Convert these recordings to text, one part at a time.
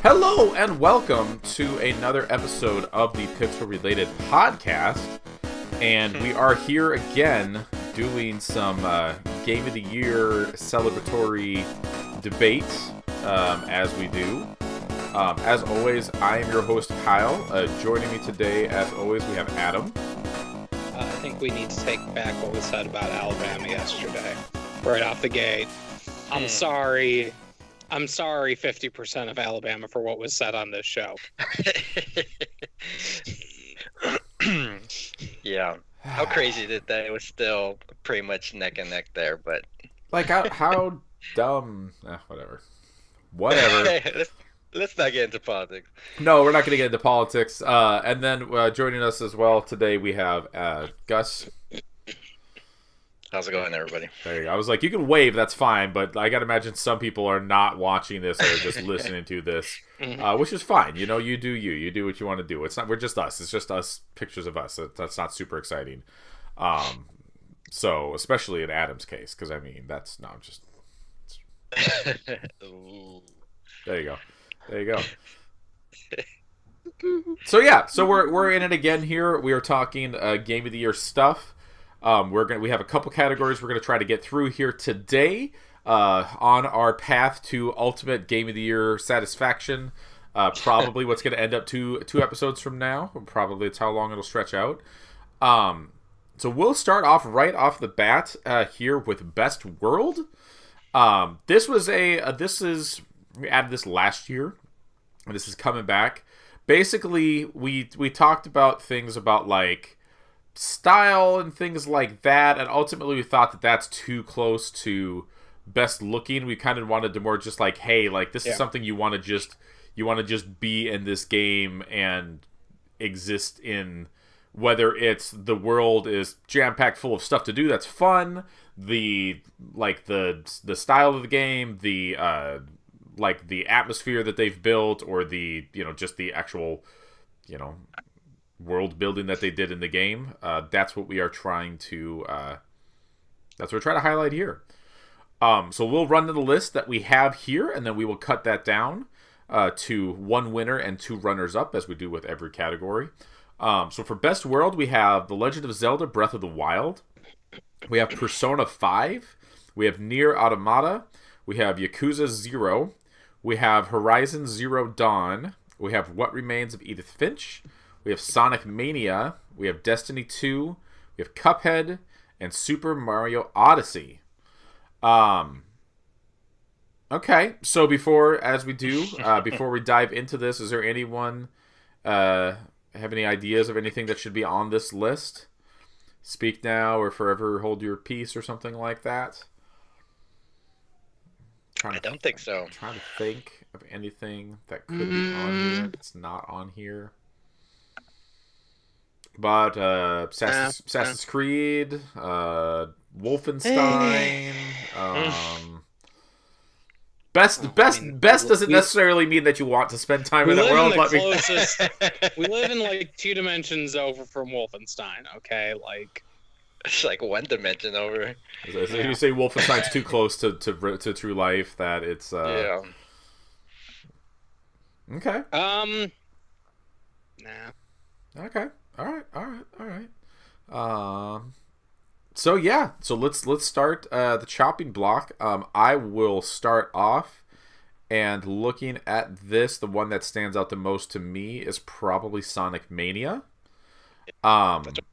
Hello and welcome to another episode of the Pixel Related Podcast. And we are here again doing some Game of the Year celebratory debates as we do. As always, I am your host, Kyle. Joining me today, as always, we have Adam. I think we need to take back what was said about Alabama yesterday. Right off the gate. I'm sorry. I'm sorry, 50% of Alabama, for what was said on this show. Yeah. How crazy that it was still pretty much neck and neck there, but... Like, how dumb... whatever. Whatever. Let's not get into politics. No, we're not going to get into politics. And then joining us as well today, we have Gus. How's it going, everybody? There you go. I was like, you can wave, that's fine, but I got to imagine some people are not watching this or just listening to this, which is fine. You know, you do you. You do what you want to do. It's not. We're just us. It's just us, pictures of us. That's not super exciting. So, especially in Adam's case, because, I mean, that's not just... There you go. There you go. So, yeah. So, we're in it again here. We are talking Game of the Year stuff. We have a couple categories we're gonna try to get through here today on our path to ultimate Game of the Year satisfaction. Probably what's gonna end up two episodes from now. Probably it's how long it'll stretch out. So we'll start off right off the bat here with Best World. We added this last year, and this is coming back. Basically, we talked about things about like style and things like that, and ultimately we thought that that's too close to best looking. We kind of wanted to more just like, hey, like this is something you want to just be in this game and exist in, whether it's the world is jam-packed full of stuff to do that's fun, the style of the game, the like the atmosphere that they've built, or the, you know, just the actual, you know, world building that they did in the game. That's what we are trying to highlight here. So we'll run to the list that we have here, and then we will cut that down to one winner and two runners up, as we do with every category. So for Best World, we have The Legend of Zelda Breath of the Wild. We have Persona 5. We have Nier Automata. We have Yakuza 0. We have Horizon Zero Dawn. We have What Remains of Edith Finch. We have Sonic Mania, we have Destiny 2, we have Cuphead, and Super Mario Odyssey. Okay, so before we dive into this, is there anyone have any ideas of anything that should be on this list? Speak now or forever hold your peace or something like that? I don't think so. I'm trying to think of anything that could be on here that's not on here. But Assassin's Creed, Wolfenstein, best doesn't necessarily mean that you want to spend time in that world. We live in like 2 dimensions over from Wolfenstein. Okay, like it's like 1 dimension over. So you say Wolfenstein's too close to true life that it's yeah. Okay. Nah. Okay. All right. So let's start the chopping block. I will start off, and looking at this, the one that stands out the most to me is probably Sonic Mania. The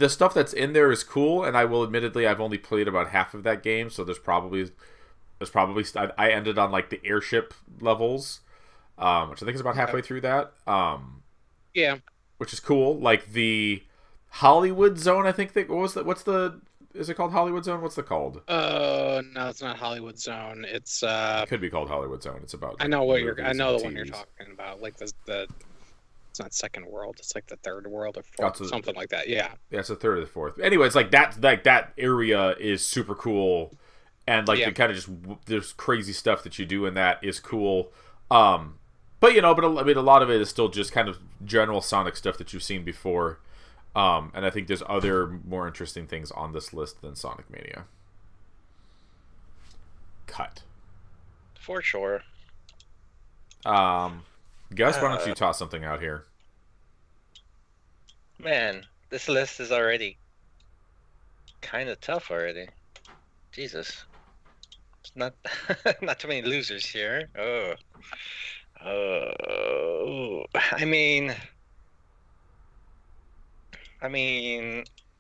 stuff that's in there is cool, and I will admittedly I've only played about half of that game, so there's probably I ended on like the airship levels. Which I think is about halfway through that. Yeah. Which is cool. Like the Hollywood Zone, I think is it called Hollywood Zone? What's it called? No, it's not Hollywood Zone. It's It could be called Hollywood Zone. It's about I know the one you're talking about. Like the it's not second world, it's like the third world or fourth, something like that. Yeah. Yeah, it's the third or the fourth. Anyway, it's like that area is super cool, and like the kind of just there's crazy stuff that you do in that is cool. But a lot of it is still just kind of general Sonic stuff that you've seen before. And I think there's other more interesting things on this list than Sonic Mania. Cut. for sure. Gus, why don't you toss something out here? Man, this list is already kind of tough already. Jesus. It's not not too many losers here. Oh. I mean,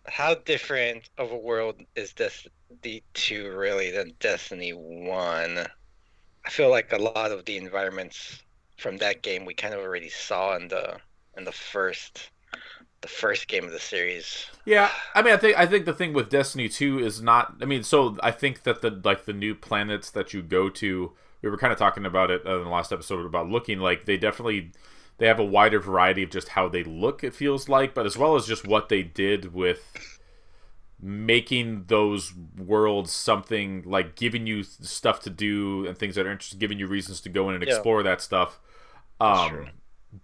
how different of a world is Destiny 2 really than Destiny 1? I feel like a lot of the environments from that game we kind of already saw in the first game of the series. Yeah, I mean, I think the thing with Destiny 2 is not. I mean, so I think that the new planets that you go to, we were kind of talking about it in the last episode about looking like they have a wider variety of just how they look. It feels like, but as well as just what they did with making those worlds something like giving you stuff to do and things that are interesting, giving you reasons to go in and explore that stuff. True.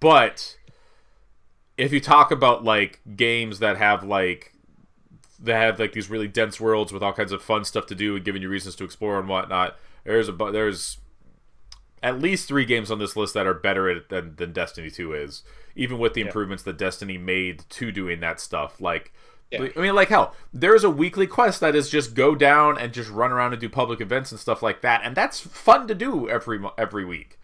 But if you talk about like games that have like these really dense worlds with all kinds of fun stuff to do and giving you reasons to explore and whatnot, there's at least 3 games on this list that are better at it than Destiny 2 is, even with the improvements that Destiny made to doing that stuff. Like, I mean, like, hell, there's a weekly quest that is just go down and just run around and do public events and stuff like that, and that's fun to do every week.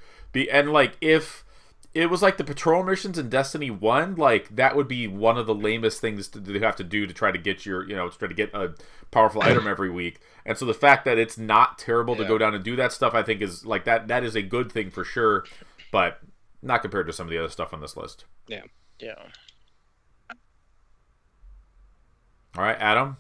And like, if it was like the patrol missions in Destiny 1, like that would be one of the lamest things to have to do to try to get a powerful item every week. And so the fact that it's not terrible to go down and do that stuff, I think is like that is a good thing for sure, but not compared to some of the other stuff on this list. Yeah. All right, Adam.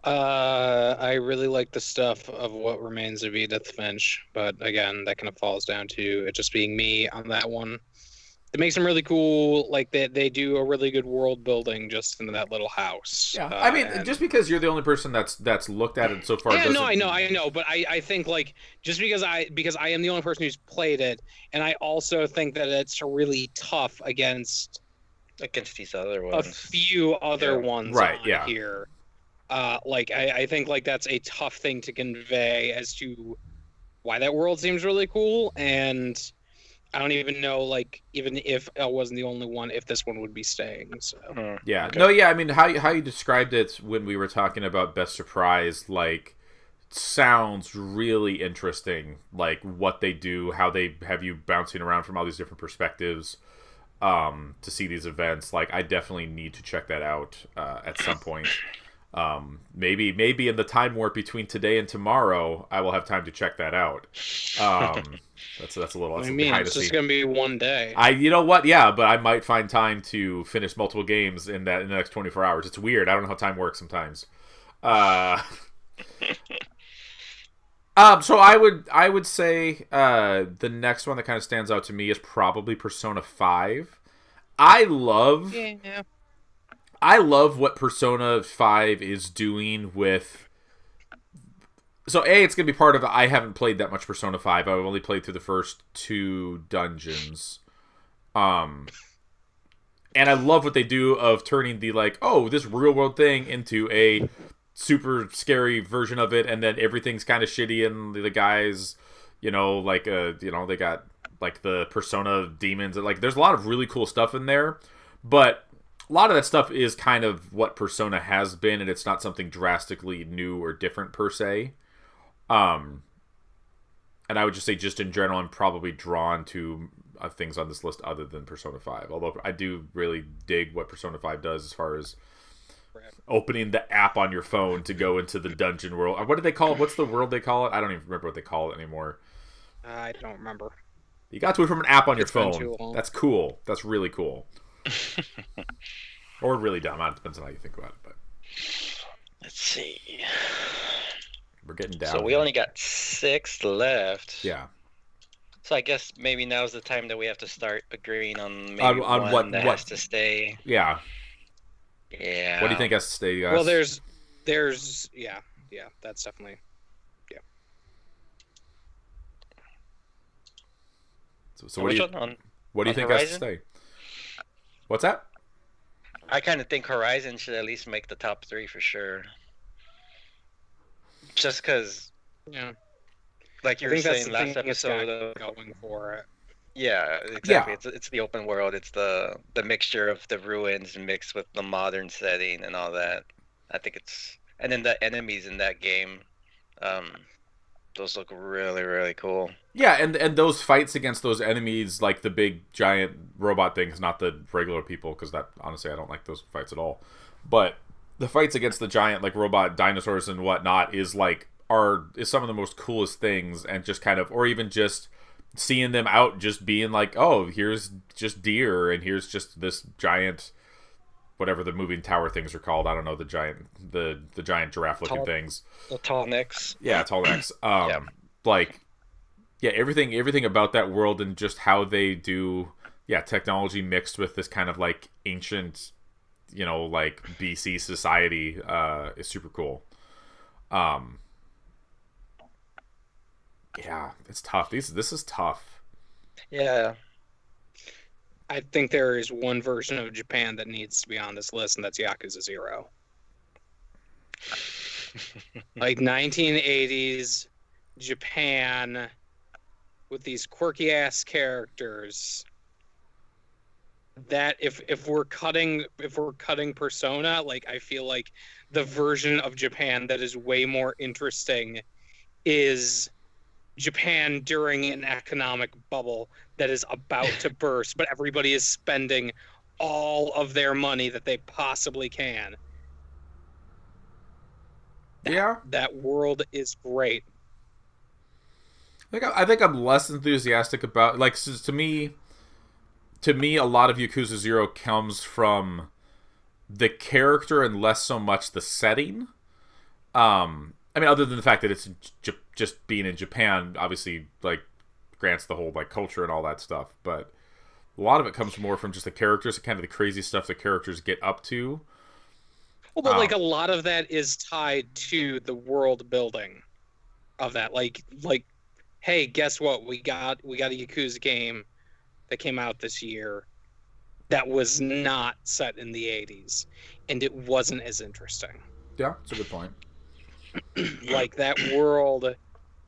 I really like the stuff of What Remains of Edith Finch, but again, that kind of falls down to it just being me on that one. It makes them really cool. Like they do a really good world building just in that little house. Yeah, I mean, just because you're the only person that's looked at it so far. Yeah, no, I know, but I think like just because I am the only person who's played it, and I also think that it's really tough against these other ones, a few other ones, right? Here. Like I think like that's a tough thing to convey as to why that world seems really cool, and I don't even know, like, even if I wasn't the only one, if this one would be staying. So yeah, okay. No, yeah, I mean how you described it when we were talking about Best Surprise, like, sounds really interesting. Like what they do, how they have you bouncing around from all these different perspectives, to see these events. Like, I definitely need to check that out at some point. Maybe in the time warp between today and tomorrow, I will have time to check that out. That's a little. I mean, it's just gonna be one day. You know what? Yeah, but I might find time to finish multiple games in the next 24 hours. It's weird. I don't know how time works sometimes. So I would say the next one that kind of stands out to me is probably Persona 5. I love what Persona 5 is doing with... So, it's going to be part of... I haven't played that much Persona 5. I've only played through the first 2 dungeons. And I love what they do of turning the, like, this real-world thing into a super scary version of it, and then everything's kind of shitty, and the guys, they got, like, the Persona demons. And, like, there's a lot of really cool stuff in there, but... a lot of that stuff is kind of what Persona has been, and it's not something drastically new or different per se. And I would just say, just in general, I'm probably drawn to things on this list other than Persona 5. Although I do really dig what Persona 5 does as far as opening the app on your phone to go into the dungeon world. What do they call it? What's the world they call it? I don't even remember what they call it anymore. I don't remember. You got to it from an app on your phone. That's cool. That's really cool. Or really dumb. It depends on how you think about it. But let's see. We're getting down. So we only got 6 left. Yeah. So I guess maybe now's the time that we have to start agreeing on maybe on one that has to stay. Yeah. Yeah. What do you think has to stay, guys? Well, there's that's definitely So what do you think has to stay? What's that? I kind of think Horizon should at least make the top 3 for sure. Just because, like you I were think that's saying the last thing it's got episode. going for it. Yeah, exactly. It's the open world. It's the mixture of the ruins mixed with the modern setting and all that. I think it's and then the enemies in that game, um, those look really really cool. Yeah, and those fights against those enemies, like the big giant robot things, not the regular people, because that honestly I don't like those fights at all. But the fights against the giant like robot dinosaurs and whatnot is some of the most coolest things, and just kind of, or even just seeing them out, just being like, oh, here's just deer, and here's just this giant, whatever the moving tower things are called. I don't know, the giant giraffe looking things. The tall necks. Yeah, tall necks. Yeah. Like, yeah, everything about that world and just how they do, yeah, technology mixed with this kind of like ancient, like BC society, is super cool. Yeah, it's tough. This is tough. Yeah. I think there is one version of Japan that needs to be on this list, and that's Yakuza 0. Like 1980s Japan with these quirky ass characters. That if we're cutting Persona, like I feel like the version of Japan that is way more interesting is Japan during an economic bubble that is about to burst, but everybody is spending all of their money that they possibly can. That world is great. I think I'm less enthusiastic about, like, to me a lot of Yakuza 0 comes from the character and less so much the setting. I mean, other than the fact that it's just being in Japan, obviously, like, grants the whole, like, culture and all that stuff. But a lot of it comes more from just the characters and kind of the crazy stuff the characters get up to. Well, but, like, a lot of that is tied to the world building of that. Like, hey, guess what? We got a Yakuza game that came out this year that was not set in the 80s, and it wasn't as interesting. Yeah, that's a good point. Like that world,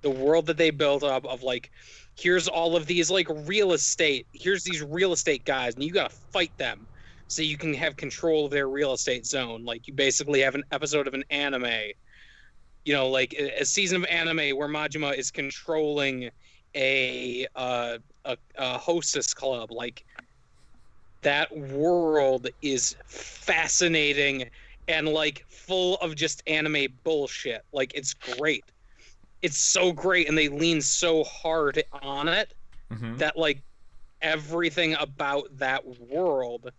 the world that they built up of like, here's all of these like here's these real estate guys, and you gotta fight them so you can have control of their real estate zone. Like you basically have an episode of an anime, like a season of anime where Majima is controlling a hostess club. Like that world is fascinating and like full of just anime bullshit. Like it's great. It's so great, and they lean so hard on it that like everything about that world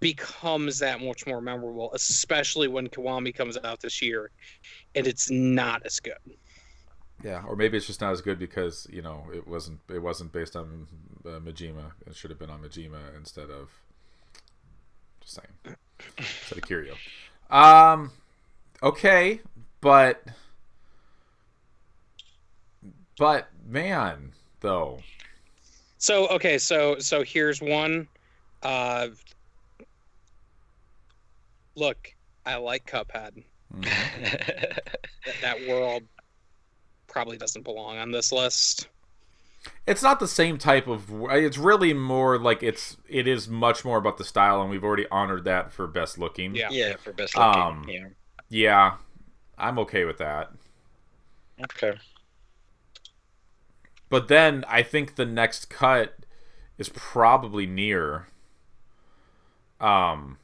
becomes that much more memorable, especially when Kiwami comes out this year and it's not as good. Yeah, or maybe it's just not as good because it wasn't based on Majima. It should have been on Majima instead of, just saying, instead of Kiryu. Okay, but man, though. So okay, so here's one. Look, I like Cuphead. That world probably doesn't belong on this list. It's not the same type of. It's really more like it is much more about the style, and we've already honored that for best looking. Yeah, for best looking. Yeah, I'm okay with that. Okay. But then I think the next cut is probably Nier. And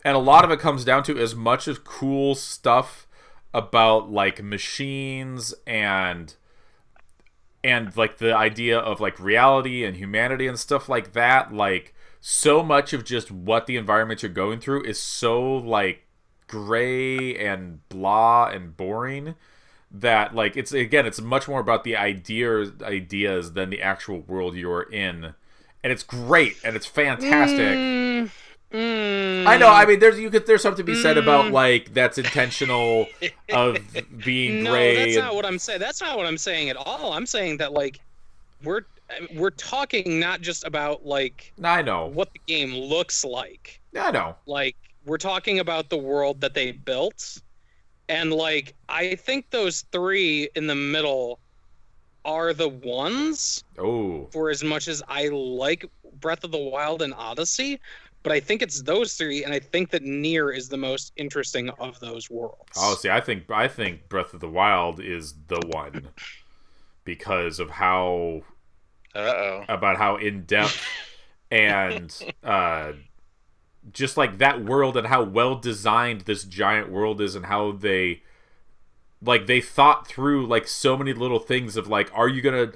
a lot of it comes down to as much as cool stuff about like machines and like the idea of like reality and humanity and stuff like that. Like so much of just what the environment you're going through is so like gray and blah and boring that like it's much more about the ideas than the actual world you're in, and it's great and it's fantastic. I know. I mean, there's something to be said about like that's intentional of being gray. No, that's not what I'm saying. That's not what I'm saying at all. I'm saying that like we're talking not just about like I know what the game looks like. I know. Like we're talking about the world that they built And like I think those three in the middle are the ones Oh, for as much as I like Breath of the Wild and Odyssey, but I think it's those three, and I think that Nier is the most interesting of those oh, worlds. see, I think Breath of the Wild is the one because of how Uh-oh. about how in depth and just like that world and how well designed this giant world is and how they thought through like so many little things of like are you gonna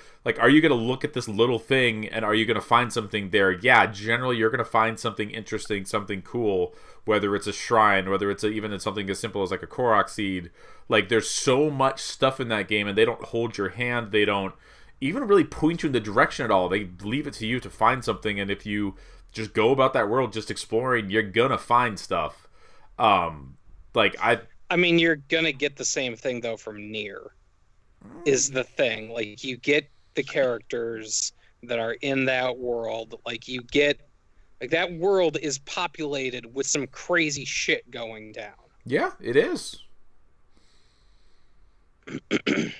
look at this little thing and are you gonna find something there? Yeah, generally you're gonna find something interesting, something cool, whether it's a shrine, whether it's even something as simple as like a Korok seed. Like there's so much stuff in that game and they don't hold your hand, they don't even really point you in the direction at all. They leave it to you to find something, and if you just go about that world just exploring, you're gonna find stuff. Like I mean, you're gonna get the same thing though from Nier, is the thing. Like you get the characters that are in that world. Like you get like that world is populated with some crazy shit going down. yeah, it is. And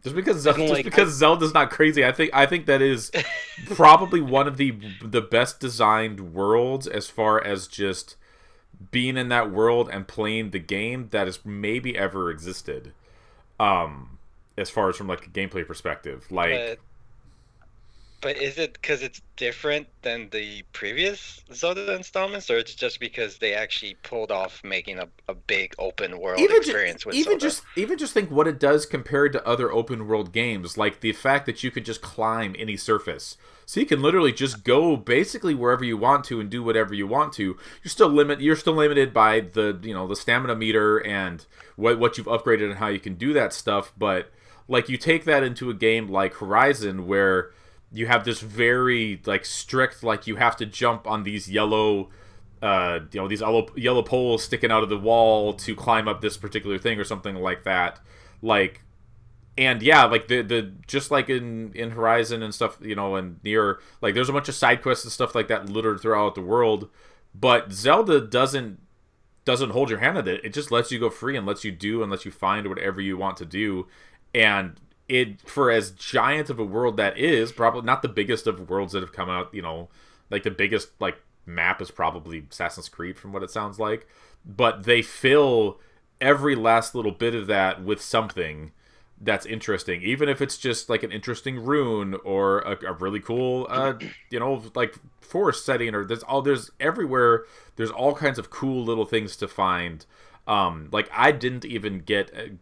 Just like because Zelda's not crazy, I think that is probably one of the best designed worlds as far as just being in that world and playing the game that has maybe ever existed. As far as from like a gameplay perspective, like But but is it because it's different than the previous Zelda installments, or it's just because they actually pulled off making a big open world experience with Zelda? even just think what it does compared to other open world games, like the fact that you could just climb any surface. So you can literally just go basically wherever you want to and do whatever you want to. You're still limited by the stamina meter and what you've upgraded and how you can do that stuff, but like you take that into a game like Horizon where you have this very like strict, like you have to jump on these these yellow poles sticking out of the wall to climb up this particular thing or something like that. Like, and yeah, like the just like in Horizon and stuff, and Nier, like there's a bunch of side quests and stuff like that littered throughout the world, but Zelda doesn't hold your hand at it. It just lets you go free and lets you do and lets you find whatever you want to do. And it, for as giant of a world that is, probably not the biggest of worlds that have come out, like the biggest like map is probably Assassin's Creed from what it sounds like, but they fill every last little bit of that with something that's interesting, even if it's just like an interesting rune or a really cool like forest setting, or there's everywhere there's all kinds of cool little things to find. Like I didn't even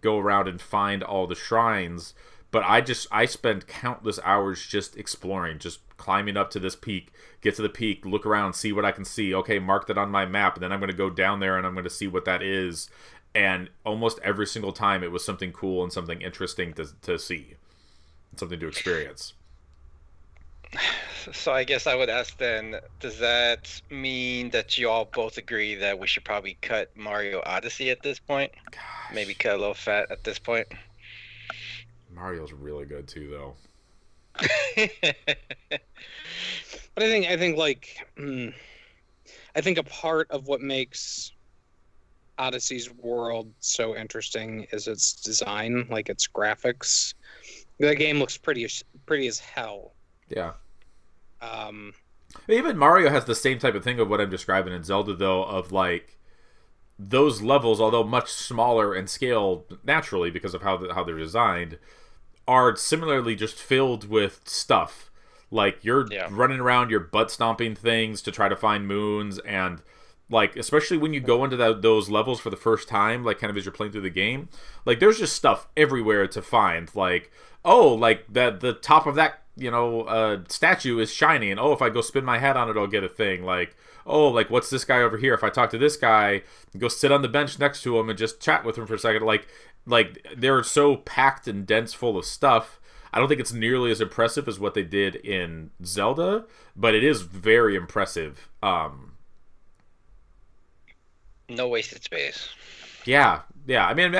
go around and find all the shrines, but I spent countless hours just exploring, just climbing up to this peak, get to the peak, look around, see what I can see. Okay, mark that on my map, and then I'm going to go down there and I'm going to see what that is. And almost every single time it was something cool and something interesting to see, something to experience. So I guess I would ask then, does that mean that you all both agree that we should probably cut Mario Odyssey at this point? Gosh, Maybe cut a little fat at this point? Mario's really good too, though. But I think like I think a part of what makes Odyssey's world so interesting is its design, like its graphics. The game looks pretty as hell. Yeah. Um, Even Mario has the same type of thing of what I'm describing in Zelda, though, of like those levels, although much smaller in scale naturally because of how they're designed, are similarly just filled with stuff. Like you're running around, you're butt stomping things to try to find moons, and like especially when you go into those levels for the first time, like kind of as you're playing through the game, like there's just stuff everywhere to find. Like, oh, like the top of that statue is shiny, and oh, if I go spin my hat on it, I'll get a thing. Like, oh, like what's this guy over here? If I talk to this guy, go sit on the bench next to him and just chat with him for a second. Like they're so packed and dense full of stuff. I don't think it's nearly as impressive as what they did in Zelda, but it is very impressive. No wasted space. Yeah. I mean,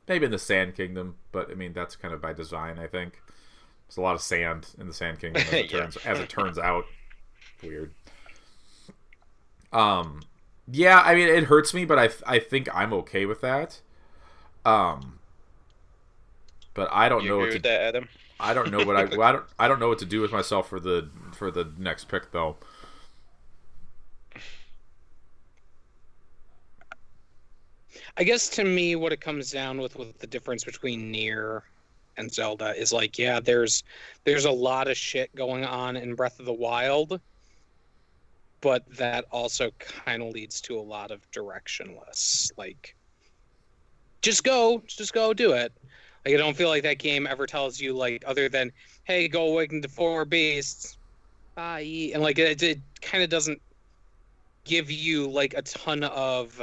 maybe in the Sand Kingdom, but I mean that's kind of by design. I think there's a lot of sand in the Sand Kingdom as it turns out. Weird. Yeah, I mean it hurts me, but I think I'm okay with that. Um, but I don't You know agree what with to. that, Adam? I don't know what I. Well, I don't know what to do with myself for the next pick though. I guess to me, what it comes down with the difference between Nier and Zelda is like, yeah, there's a lot of shit going on in Breath of the Wild, but that also kind of leads to a lot of directionless. Like, just go do it. Like, I don't feel like that game ever tells you like other than, hey, go awaken the four beasts, bye, and like it kind of doesn't give you like a ton of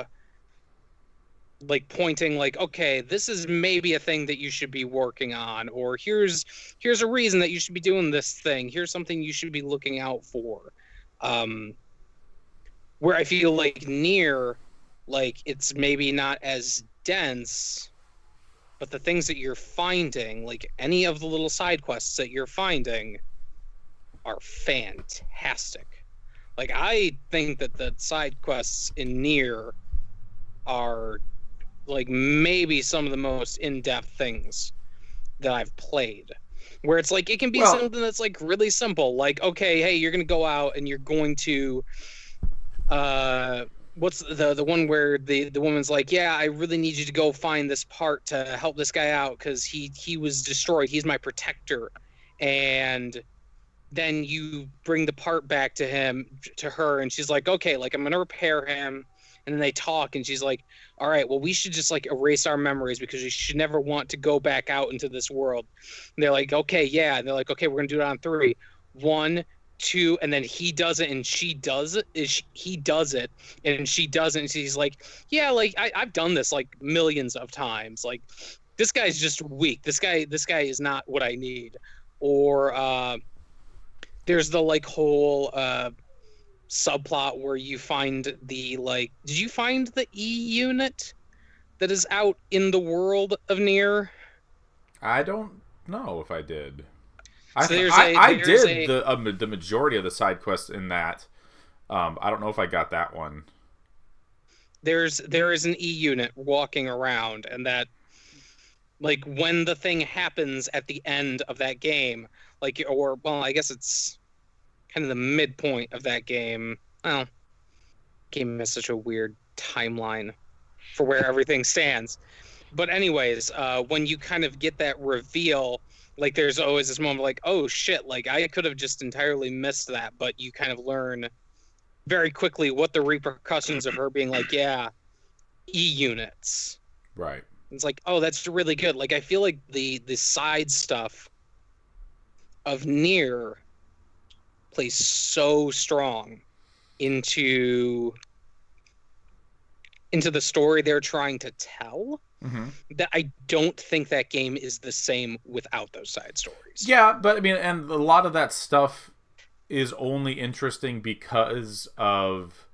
like pointing like, okay, this is maybe a thing that you should be working on, or here's a reason that you should be doing this thing, here's something you should be looking out for. um where I feel like Near, like, it's maybe not as dense, but the things that you're finding, like any of the little side quests that you're finding, are fantastic. Like, I think that the side quests in Near are like maybe some of the most in-depth things that I've played. Where it's like it can be Well, something that's like really simple, like, okay, hey, you're gonna go out and you're going to what's the one where the woman's like, yeah, I really need you to go find this part to help this guy out because he was destroyed, he's my protector. And then you bring the part back to her, and she's like, okay, like, I'm gonna repair him. And then they talk, and she's like, all right, well, we should just like erase our memories because we should never want to go back out into this world. And they're like, okay, yeah. And they're like, okay, we're gonna do it on 3. 1, 2, and then he does it and she does it. He does it and she doesn't. And she's like, yeah, like I've done this like millions of times. Like, this guy's just weak. This guy is not what I need. Or there's the like whole subplot where you find the like, did you find the E unit that is out in the world of Nier? I don't know if I did. So I did the majority of the side quests in that. I don't know if I got that one. There is an E unit walking around, and that, like, when the thing happens at the end of that game, like, or well, I guess it's kind of the midpoint of that game. Well, game has such a weird timeline for where everything stands. But anyways, when you kind of get that reveal, like, there's always this moment like, oh shit, like I could have just entirely missed that, but you kind of learn very quickly what the repercussions of her being like, yeah, E units. Right. It's like, oh, that's really good. Like, I feel like the side stuff of Nier plays so strong into the story they're trying to tell, that I don't think that game is the same without those side stories. Yeah, but I mean, and a lot of that stuff is only interesting because of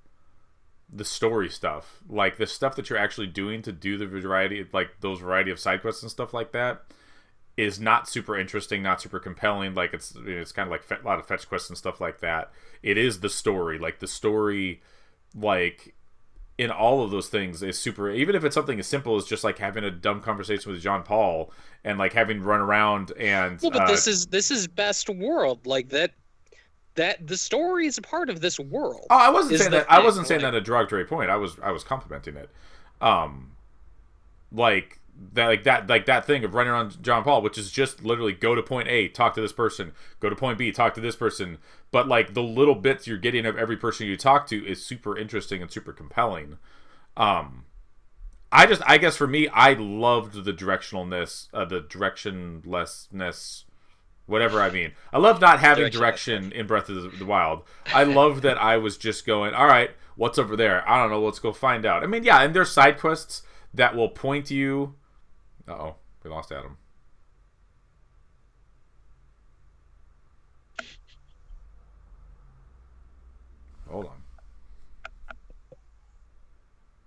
the story stuff. Like, the stuff that you're actually doing to do the variety, like those variety of side quests and stuff like that, is not super interesting, not super compelling. Like, it's kind of like a lot of fetch quests and stuff like that. It is the story. Like, the story, like, in all of those things is super, even if it's something as simple as just like having a dumb conversation with John Paul and like having to run around and well, but this is best world, like that the story is a part of this world. Oh, I wasn't saying that. I wasn't saying that a derogatory point. I was complimenting it. Like that thing of running around John Paul, which is just literally go to point A, talk to this person, go to point B, talk to this person. But like the little bits you're getting of every person you talk to is super interesting and super compelling. I guess for me, I loved the directionalness, the directionlessness, whatever I mean. I love not having direction in Breath of the Wild. I love that I was just going, all right, what's over there? I don't know, let's go find out. I mean, yeah, and there's side quests that will point you. Uh-oh, we lost Adam. Hold on.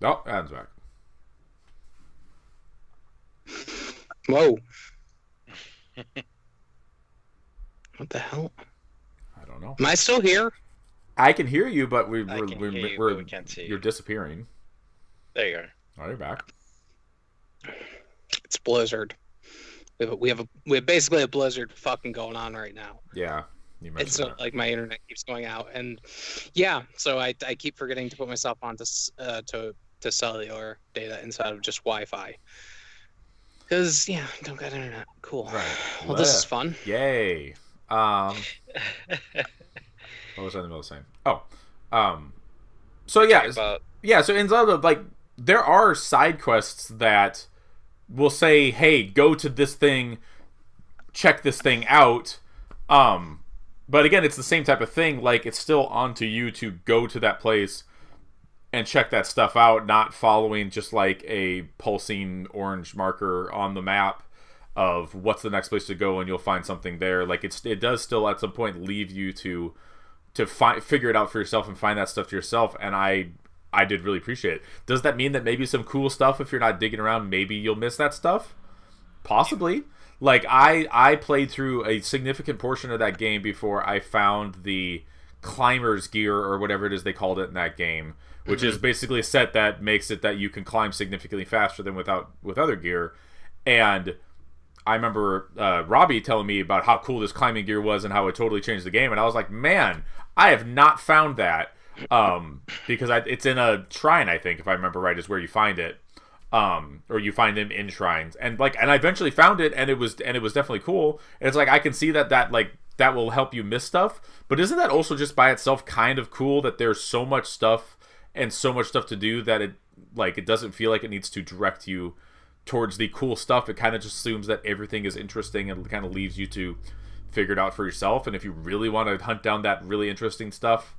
Oh, Adam's back. Whoa. What the hell? I don't know. Am I still here? I can hear you, but we can't see you. You're disappearing. There you are. Oh, you're back. It's Blizzard. We have basically a Blizzard fucking going on right now. Yeah, you And mentioned so that. like my internet keeps going out, and yeah, so I keep forgetting to put myself onto to cellular data instead of just Wi-Fi. Because yeah, I don't got internet. Cool. Right. Well, this is fun. Yay. What was I in the middle of saying? Oh, so yeah, Talking about yeah. So in Zelda, like, there are side quests that will say, "Hey, go to this thing, check this thing out." But again, it's the same type of thing. Like, it's still onto you to go to that place and check that stuff out, not following just like a pulsing orange marker on the map of what's the next place to go, and you'll find something there. Like, it does still at some point leave you to figure it out for yourself and find that stuff to yourself. And I did really appreciate it. Does that mean that maybe some cool stuff, if you're not digging around, maybe you'll miss that stuff? Possibly. Like, I played through a significant portion of that game before I found the climber's gear, or whatever it is they called it in that game, which is basically a set that makes it that you can climb significantly faster than with other gear. And I remember Robbie telling me about how cool this climbing gear was and how it totally changed the game, and I was like, man, I have not found that, because it's in a shrine, I think, if I remember right, is where you find it, or you find them in shrines, and I eventually found it, and it was definitely cool. And it's like, I can see that will help you miss stuff, but isn't that also just by itself kind of cool that there's so much stuff and so much stuff to do that it doesn't feel like it needs to direct you towards the cool stuff. It kind of just assumes that everything is interesting and kind of leaves you to figure it out for yourself. And if you really want to hunt down that really interesting stuff,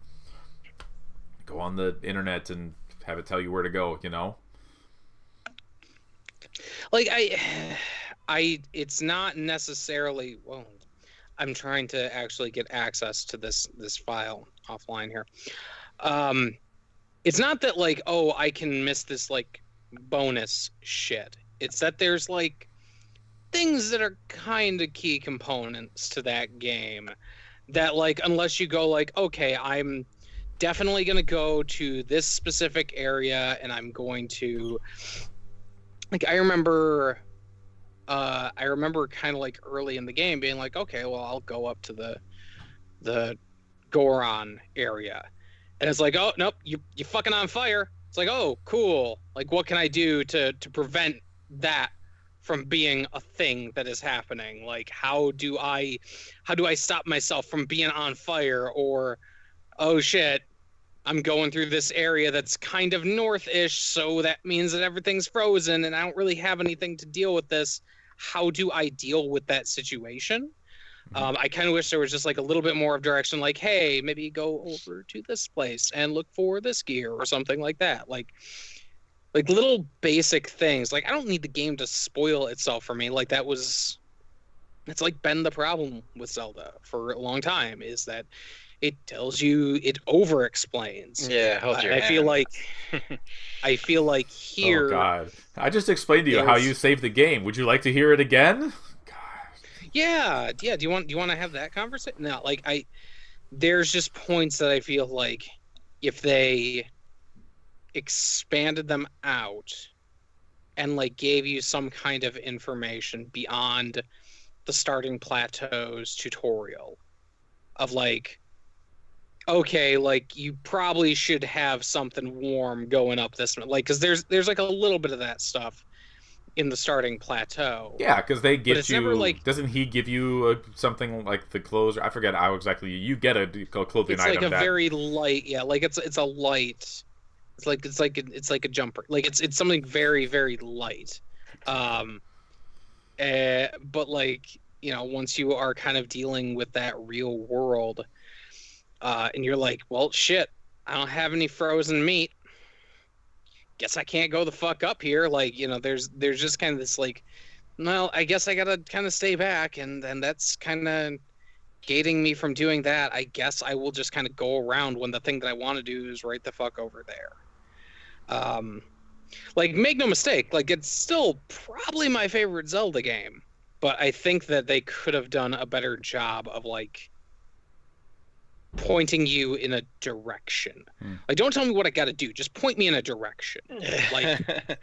go on the internet and have it tell you where to go, you know? Like it's not necessarily, well, I'm trying to actually get access to this file offline here. It's not that like, oh, I can miss this like bonus shit. It's that there's like things that are kind of key components to that game that, like, unless you go like, okay, I'm definitely going to go to this specific area and I'm going to, like, I remember kind of like early in the game being like, okay, well, I'll go up to the Goron area. And it's like, oh, nope, you fucking on fire. It's like, oh, cool. Like, what can I do to prevent that from being a thing that is happening? Like, how do I stop myself from being on fire? Or, oh shit, I'm going through this area that's kind of north-ish, so that means that everything's frozen and I don't really have anything to deal with this. How do I deal with that situation? I kind of wish there was just like a little bit more of direction, like, hey, maybe go over to this place and look for this gear or something like that. Like little basic things. Like, I don't need the game to spoil itself for me. Like, it's like been the problem with Zelda for a long time, is that it tells you, it over explains. Yeah, hold your I feel like here. Oh God! I just explained to you how you saved the game. Would you like to hear it again? Yeah. Do you want to have that conversation? No, like there's just points that I feel like if they expanded them out and like gave you some kind of information beyond the starting plateaus tutorial of like, okay, like you probably should have something warm going up this, like, because there's like a little bit of that stuff in the starting plateau. Yeah, because they get you. Never, like, doesn't he give you something like the clothes? I forget how exactly you get a clothing it's item. It's like a very light, yeah. Like it's a light. It's like a jumper. Like it's something very, very light. But like, you know, once you are kind of dealing with that real world, and you're like, well, shit, I don't have any frozen meat. Guess I can't go the fuck up here. Like, you know, there's just kind of this like, well, I guess I gotta kind of stay back, and that's kind of gating me from doing that. I guess I will just kind of go around when the thing that I want to do is right the fuck over there. Like, make no mistake, like, it's still probably my favorite Zelda game, but I think that they could have done a better job of like pointing you in a direction. Hmm. Like, don't tell me what I got to do. Just point me in a direction. Like,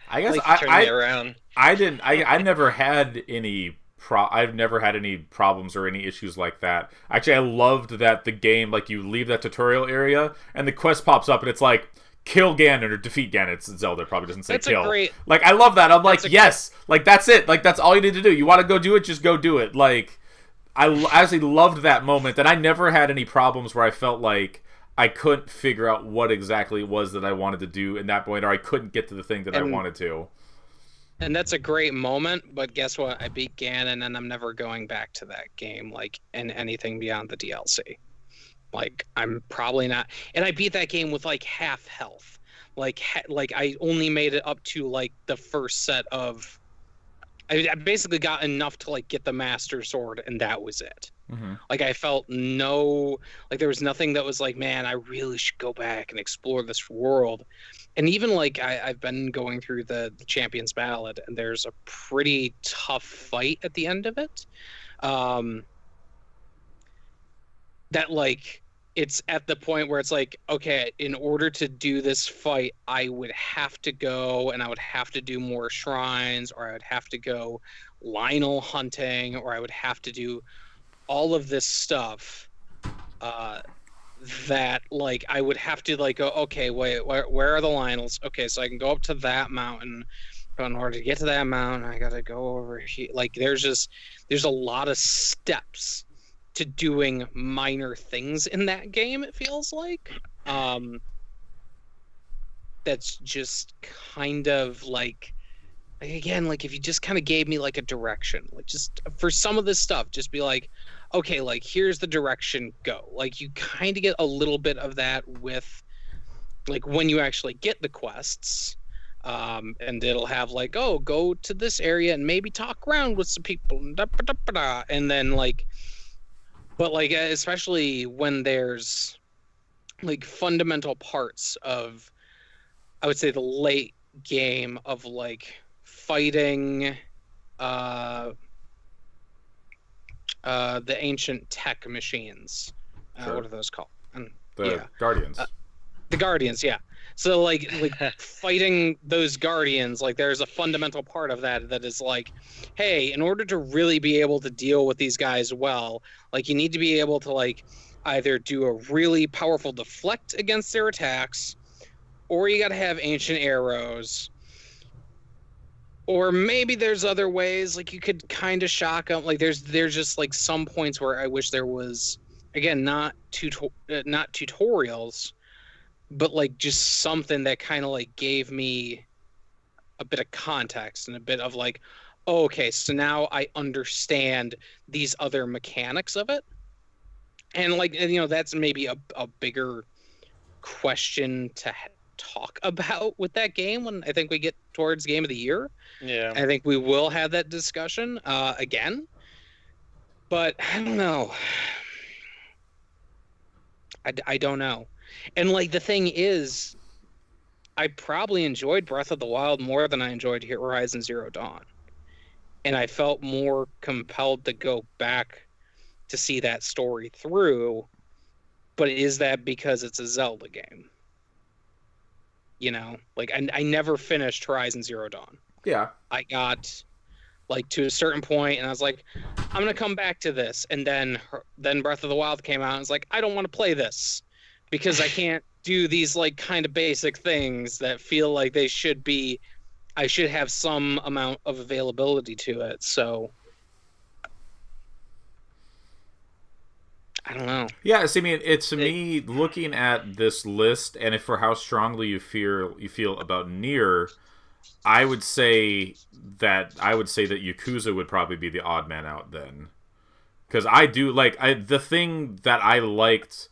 I guess like, turn me around. I didn't. I never had any. I've never had any problems or any issues like that. Actually, I loved that the game, like, you leave that tutorial area and the quest pops up and it's like, kill Ganon or defeat Ganon. It's Zelda, probably doesn't say that's kill. a great. Like, I love that. I'm like, That's a yes, like, that's it. Like, that's all you need to do. You want to go do it, just go do it. Like, I actually loved that moment, and I never had any problems where I felt like I couldn't figure out what exactly it was that I wanted to do in that point, or I couldn't get to the thing that I wanted to. And that's a great moment, but guess what? I beat Ganon, and I'm never going back to that game, like, in anything beyond the DLC. Like, I'm probably not. And I beat that game with, like, half health. Like I only made it up to, like, the first set of... I basically got enough to, like, get the Master Sword, and that was it. Mm-hmm. Like, I felt no... Like, there was nothing that was like, man, I really should go back and explore this world. And even, like, I've been going through the Champion's Ballad, and there's a pretty tough fight at the end of it. That, like, it's at the point where it's like, okay, in order to do this fight, I would have to go and I would have to do more shrines, or I would have to go Lionel hunting, or I would have to do all of this stuff that, like, I would have to, like, go, okay, wait, where are the Lionels? Okay, so I can go up to that mountain, but in order to get to that mountain, I gotta go over here. Like, there's a lot of steps to doing minor things in that game, it feels like. That's just kind of like, again, like, if you just kind of gave me, like, a direction, like, just for some of this stuff, just be like, okay, like, here's the direction, go. Like, you kind of get a little bit of that with, like, when you actually get the quests, and it'll have, like, oh, go to this area and maybe talk around with some people, and then, like, but, like, especially when there's, like, fundamental parts of, I would say, the late game of, like, fighting the ancient tech machines. Sure. What are those called? The Guardians. The Guardians, yeah. So, like fighting those Guardians, like, there's a fundamental part of that is like, hey, in order to really be able to deal with these guys well, like, you need to be able to, like, either do a really powerful deflect against their attacks, or you got to have ancient arrows, or maybe there's other ways, like, you could kind of shock them. Like, there's just, like, some points where I wish there was, again, not tutorials, but, like, just something that kind of, like, gave me a bit of context and a bit of, like, oh, okay, so now I understand these other mechanics of it. And, like, you know, that's maybe a bigger question to talk about with that game when I think we get towards Game of the Year. Yeah. I think we will have that discussion again. But I don't know. I don't know. And, like, the thing is, I probably enjoyed Breath of the Wild more than I enjoyed Horizon Zero Dawn. And I felt more compelled to go back to see that story through. But is that because it's a Zelda game? You know? Like, I never finished Horizon Zero Dawn. Yeah. I got, like, to a certain point, and I was like, I'm going to come back to this. And then Breath of the Wild came out, and I was like, I don't want to play this. Because I can't do these, like, kind of basic things that feel like they should be. I should have some amount of availability to it. So I don't know. Yeah, I mean, it's me looking at this list, and for how strongly you feel about Nier, I would say that Yakuza would probably be the odd man out then, because I do like the thing that I liked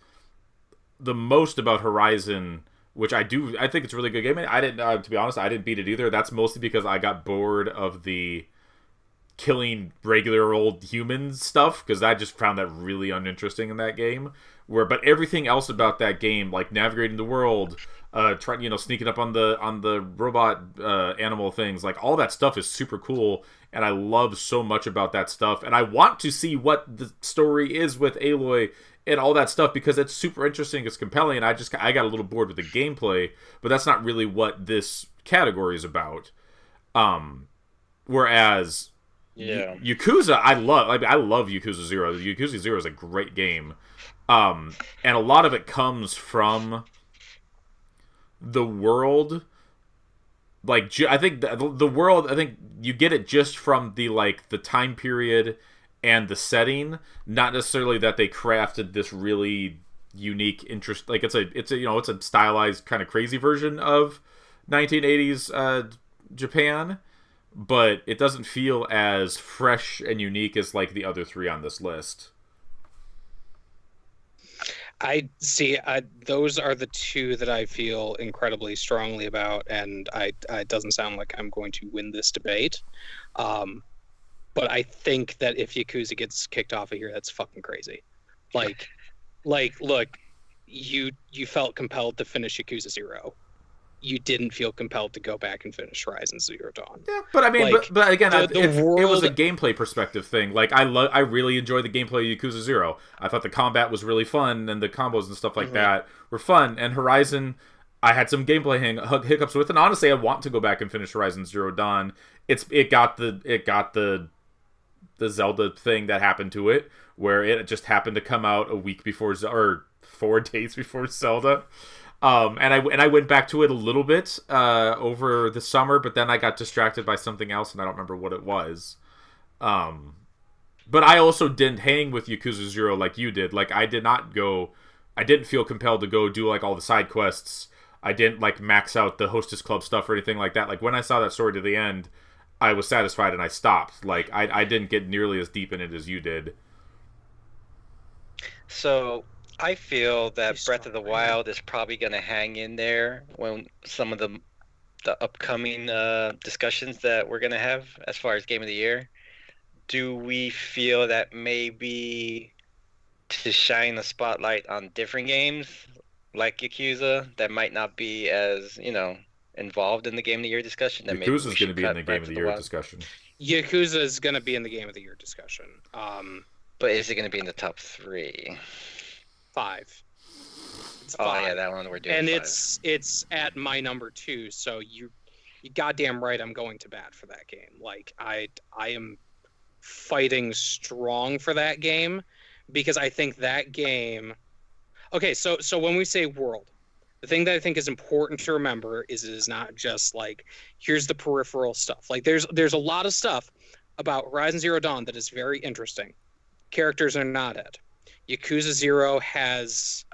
the most about Horizon, which I think it's a really good game. I didn't, to be honest, I didn't beat it either. That's mostly because I got bored of the killing regular old human stuff, because I just found that really uninteresting in that game. But everything else about that game, like navigating the world, trying, sneaking up on the robot animal things, like all that stuff is super cool, and I love so much about that stuff, and I want to see what the story is with Aloy and all that stuff, because it's super interesting, it's compelling, and I got a little bored with the gameplay, but that's not really what this category is about. Whereas Yakuza, I love Yakuza 0. Yakuza 0 is a great game. And a lot of it comes from the world. Like, I think the world, I think you get it just from the time period and the setting, not necessarily that they crafted this really unique interest. Like, it's a stylized kind of crazy version of 1980s Japan, but it doesn't feel as fresh and unique as like the other three on this list. I see. Those are the two that I feel incredibly strongly about, and it doesn't sound like I'm going to win this debate. But I think that if Yakuza gets kicked off of here, that's fucking crazy. Like, look, you felt compelled to finish Yakuza 0. You didn't feel compelled to go back and finish Horizon Zero Dawn. Yeah, but I mean, like, but again, the world... it was a gameplay perspective thing. Like, I really enjoyed the gameplay of Yakuza 0. I thought the combat was really fun, and the combos and stuff like that were fun. And Horizon, I had some gameplay hiccups with, and honestly, I want to go back and finish Horizon Zero Dawn. It got the Zelda thing that happened to it, where it just happened to come out a week before, or 4 days before Zelda. And I went back to it a little bit over the summer, but then I got distracted by something else, and I don't remember what it was. But I also didn't hang with Yakuza 0 like you did. Like, I didn't feel compelled to go do like all the side quests. I didn't like max out the Hostess Club stuff or anything like that. Like, when I saw that story to the end, I was satisfied and I stopped. Like, I didn't get nearly as deep in it as you did. So I feel that Breath of the Wild is probably going to hang in there when some of the upcoming discussions that we're going to have as far as Game of the Year. Do we feel that maybe to shine a spotlight on different games like Yakuza that might not be as, involved in the Game of the Year discussion? Yakuza is going to be in the Game of the Year discussion. Yakuza is going to be in the Game of the Year discussion. But is it going to be in the top 3? 5. It's 5. Oh yeah, that one we're doing. And 5. it's at my number 2, so you goddamn right I'm going to bat for that game. Like, I am fighting strong for that game, because I think that game... Okay, so when we say world, the thing that I think is important to remember is it is not just like, here's the peripheral stuff. Like, there's a lot of stuff about Horizon Zero Dawn that is very interesting. Characters are not it. Yakuza 0 has...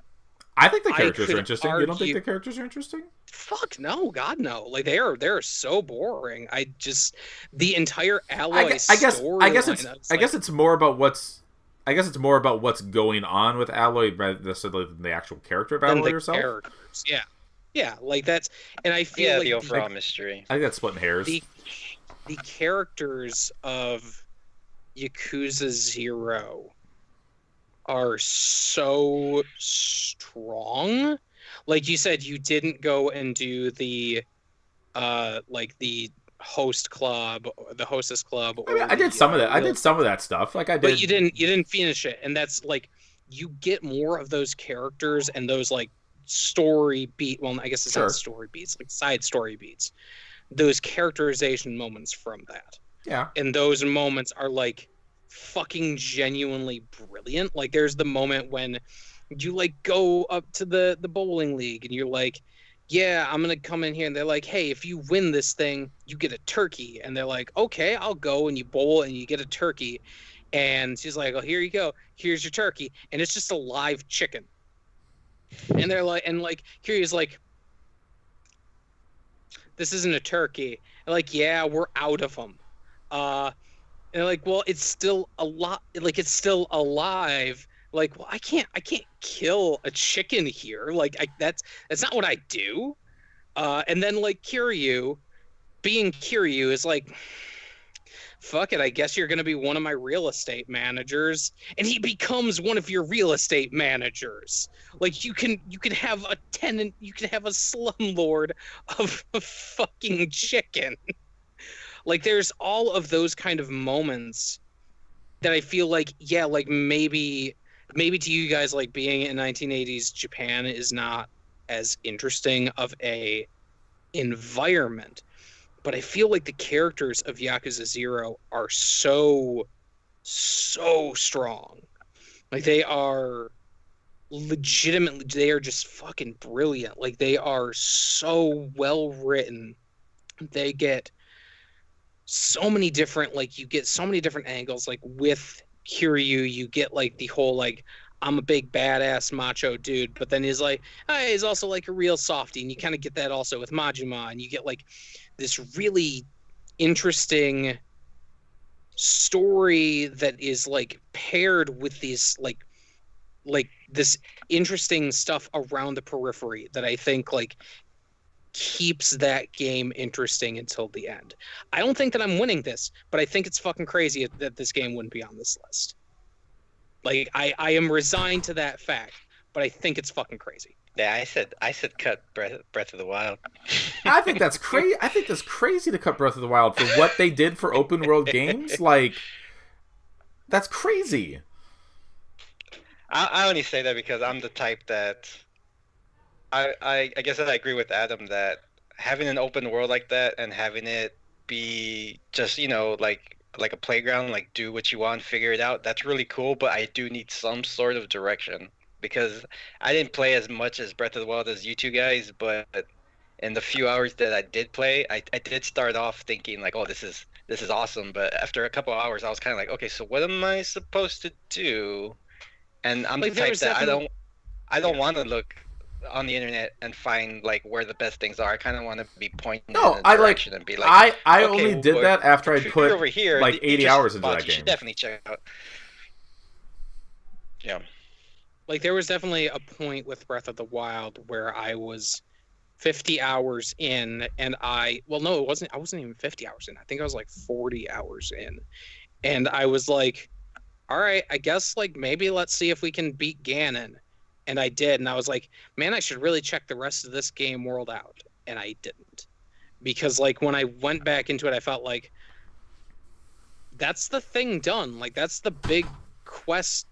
I think the characters are interesting. You don't think the characters are interesting? Fuck no, God no. Like, they're so boring. The entire Aloy story. I guess it's more about what's going on with Aloy rather than the actual character of Aloy herself. Characters, yeah. Like, that's, and I feel like the overall mystery. I think that's splitting hairs. The characters of Yakuza 0 are so strong. Like you said, you didn't go and do the the host club, the hostess club. Or I did some of that. I did some of that stuff. Like, I did. But you didn't finish it, and that's like, you get more of those characters and those like story beat. Well, I guess it's not story beats, like side story beats. Those characterization moments from that. Yeah. And those moments are like fucking genuinely brilliant. Like, there's the moment when you like go up to the bowling league and you're like, yeah, I'm gonna come in here, and they're like, hey, if you win this thing, you get a turkey. And they're like, okay, I'll go, and you bowl and you get a turkey. And she's like, oh, here you go, here's your turkey. And it's just a live chicken. And they're like, Kiryu's like, this isn't a turkey. And like, yeah, we're out of them. And they're like, well, it's still a lot. Like, it's still alive. Like, well, I can't kill a chicken here. Like, that's not what I do. And then like Kiryu, being Kiryu, is like, fuck it, I guess you're going to be one of my real estate managers. And he becomes one of your real estate managers. Like, you can have a tenant, you can have a slumlord of a fucking chicken. Like, there's all of those kind of moments that I feel like, yeah, like maybe to you guys, like, being in 1980s Japan is not as interesting of a environment. But I feel like the characters of Yakuza 0 are so strong. Like, they are legitimately, they are just fucking brilliant. Like, they are so well written. They get so many different, like, you get so many different angles. Like, with Kiryu, you get, like, the whole, like, I'm a big badass macho dude, but then he's like, hey, he's also like a real softie, and you kind of get that also with Majima, and you get like this really interesting story that is like paired with these like this interesting stuff around the periphery that I think like keeps that game interesting until the end. I don't think that I'm winning this, but I think it's fucking crazy that this game wouldn't be on this list. Like, I am resigned to that fact, but I think it's fucking crazy. Yeah, I said cut Breath of the Wild. I think that's crazy. I think that's crazy to cut Breath of the Wild for what they did for open world games. Like, that's crazy. I only say that because I'm the type that I guess that I agree with Adam that having an open world like that and having it be just, you know, like a playground, like do what you want, figure it out, that's really cool, but I do need some sort of direction because I didn't play as much as Breath of the Wild as you two guys, but in the few hours that I did play, I did start off thinking like, oh, this is awesome, but after a couple of hours I was kind of like, okay, so what am I supposed to do? And I'm Like, the type that definitely... I don't want to look on the internet and find like where the best things are. I kind of want to be pointing No, in a I like. direction and be like, I okay, only did that after I if you're put over here, like 80 hours into that you game. should definitely check out. Yeah. Like, there was definitely a point with Breath of the Wild where I was 50 hours in, and well, no, I wasn't even 50 hours in. I think I was like 40 hours in. And I was like, all right, I guess like maybe let's see if we can beat Ganon. And I did, and I was like, man, I should really check the rest of this game world out. And I didn't. Because like when I went back into it, I felt like that's the thing done. Like, that's the big quest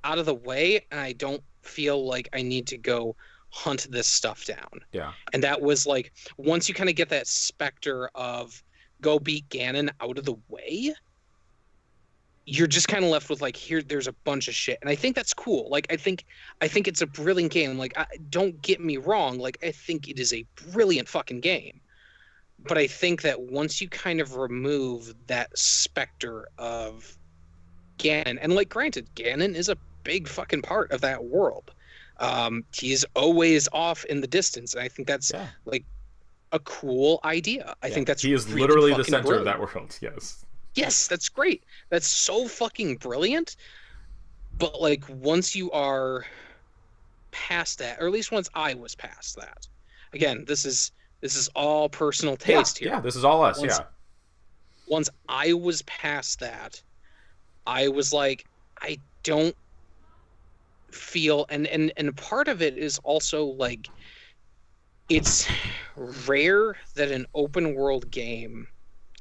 out of the way, and I don't feel like I need to go hunt this stuff down. Yeah. And that was like, once you kind of get that specter of go beat Ganon out of the way, you're just kind of left with like, here, there's a bunch of shit. And I think that's cool. Like, I think it's a brilliant game. Like, don't get me wrong. Like, I think it is a brilliant fucking game. But I think that once you kind of remove that specter of Ganon, and like, granted, Ganon is a big fucking part of that world. He's always off in the distance. And I think that's like a cool idea. I think that's he is really literally the fucking center brilliant. of that world. Yes. Yes, that's great. That's so fucking brilliant. But like, once you are past that, or at least once I was past that. Again, this is all personal taste here. Yeah, this is all us. Once I was past that, I was like, I don't feel, and part of it is also like, it's rare that an open world game,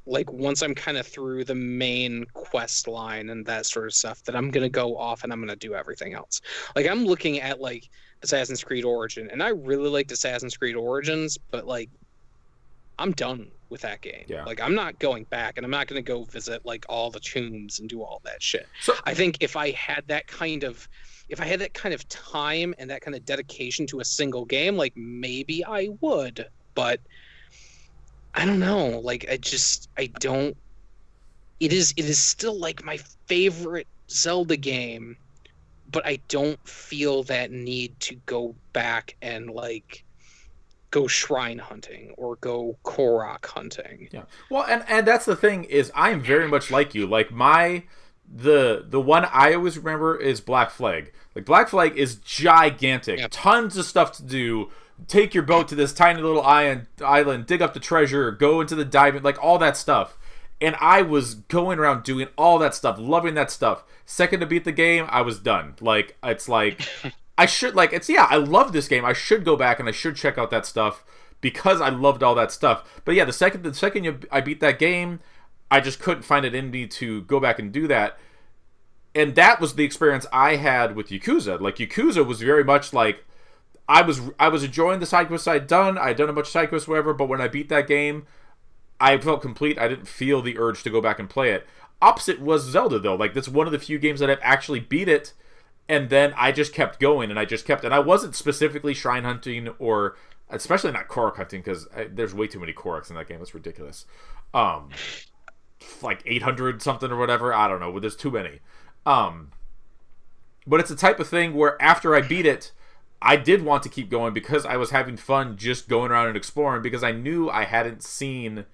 like once I'm kind of through the main quest line and that sort of stuff, that I'm going to go off and I'm going to do everything else. Like, I'm looking at like Assassin's Creed Origin, and I really liked Assassin's Creed Origins, but like, I'm done with that game. Yeah. Like, I'm not going back, and I'm not going to go visit like all the tombs and do all that shit. So I think if I had that kind of time and that kind of dedication to a single game, like, maybe I would, but I don't know. Like, I don't. It is still like my favorite Zelda game, but I don't feel that need to go back and like go shrine hunting or go Korok hunting. Yeah. Well, and that's the thing is, I am very much like you. Like, the one I always remember is Black Flag. Like, Black Flag is gigantic. Yep. Tons of stuff to do. Take your boat to this tiny little island, dig up the treasure, go into the diamond, like all that stuff. And I was going around doing all that stuff, loving that stuff. Second to beat the game, I was done. Like, it's like, I should, like, it's, yeah, I love this game. I should go back and I should check out that stuff because I loved all that stuff. But yeah, the second I beat that game, I just couldn't find it in me to go back and do that. And that was the experience I had with Yakuza. Like, Yakuza was very much like, I was enjoying the side quests I'd done a bunch of side quests, whatever, but when I beat that game, I felt complete. I didn't feel the urge to go back and play it. Opposite was Zelda, though. Like, that's one of the few games that I've actually beat it, and then I just kept going, and I wasn't specifically shrine hunting, or especially not Korok hunting, because there's way too many Koroks in that game. It's ridiculous. Like 800 something or whatever. I don't know. There's too many. But it's the type of thing where after I beat it, I did want to keep going because I was having fun just going around and exploring, because I knew I hadn't seen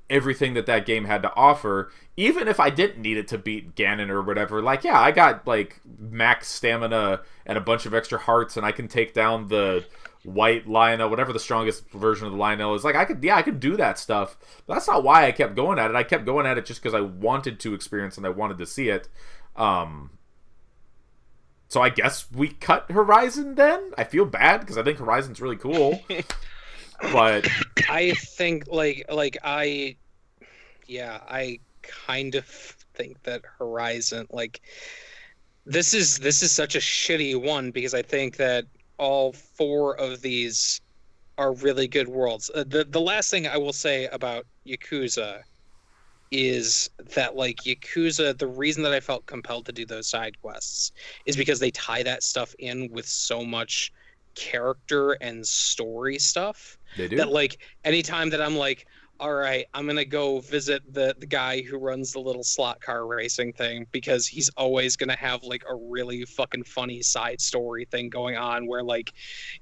everything that game had to offer, even if I didn't need it to beat Ganon or whatever. Like, yeah, I got like max stamina and a bunch of extra hearts, and I can take down the white Lionel, whatever the strongest version of the Lionel is. Like, I could do that stuff. But that's not why I kept going at it. I kept going at it just because I wanted to experience and I wanted to see it. So I guess we cut Horizon then? I feel bad because I think Horizon's really cool. But I think I kind of think that Horizon, like, this is such a shitty one, because I think that all four of these are really good worlds. The last thing I will say about Yakuza is that, like, Yakuza, the reason that I felt compelled to do those side quests is because they tie that stuff in with so much character and story stuff. They do. That, like, anytime that I'm like, all right, I'm gonna go visit the guy who runs the little slot car racing thing, because he's always gonna have like a really fucking funny side story thing going on where like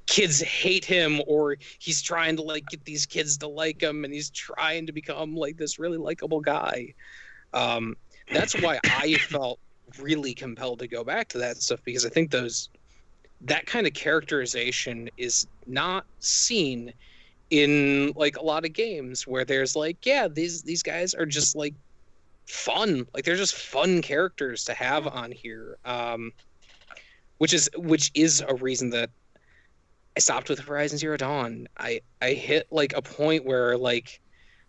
kids hate him, or he's trying to like get these kids to like him, and he's trying to become like this really likable guy. That's why I felt really compelled to go back to that stuff, because I think that kind of characterization is not seen in like a lot of games, where there's like, yeah, these guys are just like fun, like they're just fun characters to have on here, which is a reason that I stopped with Horizon Zero Dawn. I hit like a point where like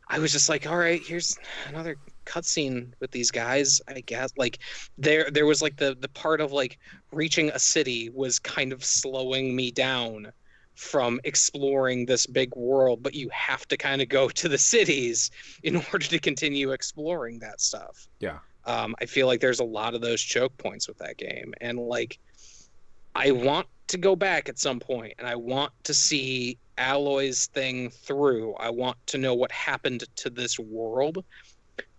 I was just like, all right, here's another cutscene with these guys, I guess. Like there was like the part of like reaching a city was kind of slowing me down from exploring this big world, but you have to kind of go to the cities in order to continue exploring that stuff. Yeah. I feel like there's a lot of those choke points with that game, and like I want to go back at some point, and I want to see Aloy's thing through. I want to know what happened to this world,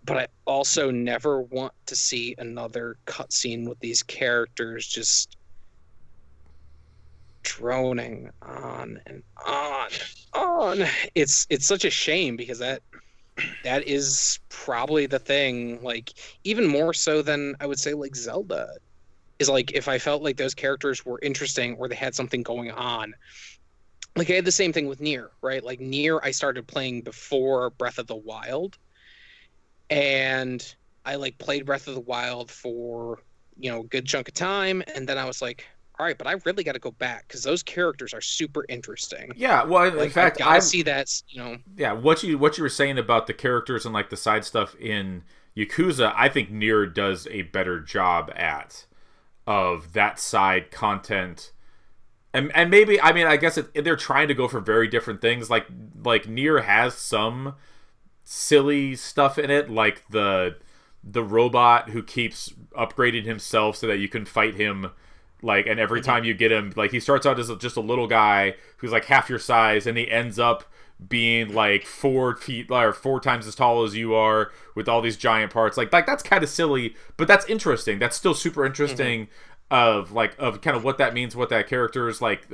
but I also never want to see another cutscene with these characters just droning on and on and on. It's such a shame, because that is probably the thing, like even more so than I would say like Zelda, is like if I felt like those characters were interesting or they had something going on. Like I had the same thing with Nier, right? Like Nier I started playing before Breath of the Wild, and I like played Breath of the Wild for, you know, a good chunk of time, and then I was like, all right, but I really got to go back, because those characters are super interesting. Yeah, well, like, in fact, I see that, you know. Yeah, what you were saying about the characters and like the side stuff in Yakuza, I think Nier does a better job at of that side content. And maybe, I mean, I guess they're trying to go for very different things. Like Nier has some silly stuff in it, like the robot who keeps upgrading himself so that you can fight him. Like, and every time you get him, like, he starts out as just a little guy who's like half your size, and he ends up being like 4 feet or 4 times as tall as you are with all these giant parts. Like that's kind of silly, but that's interesting. That's still super interesting. Of kind of what that means, what that character is like.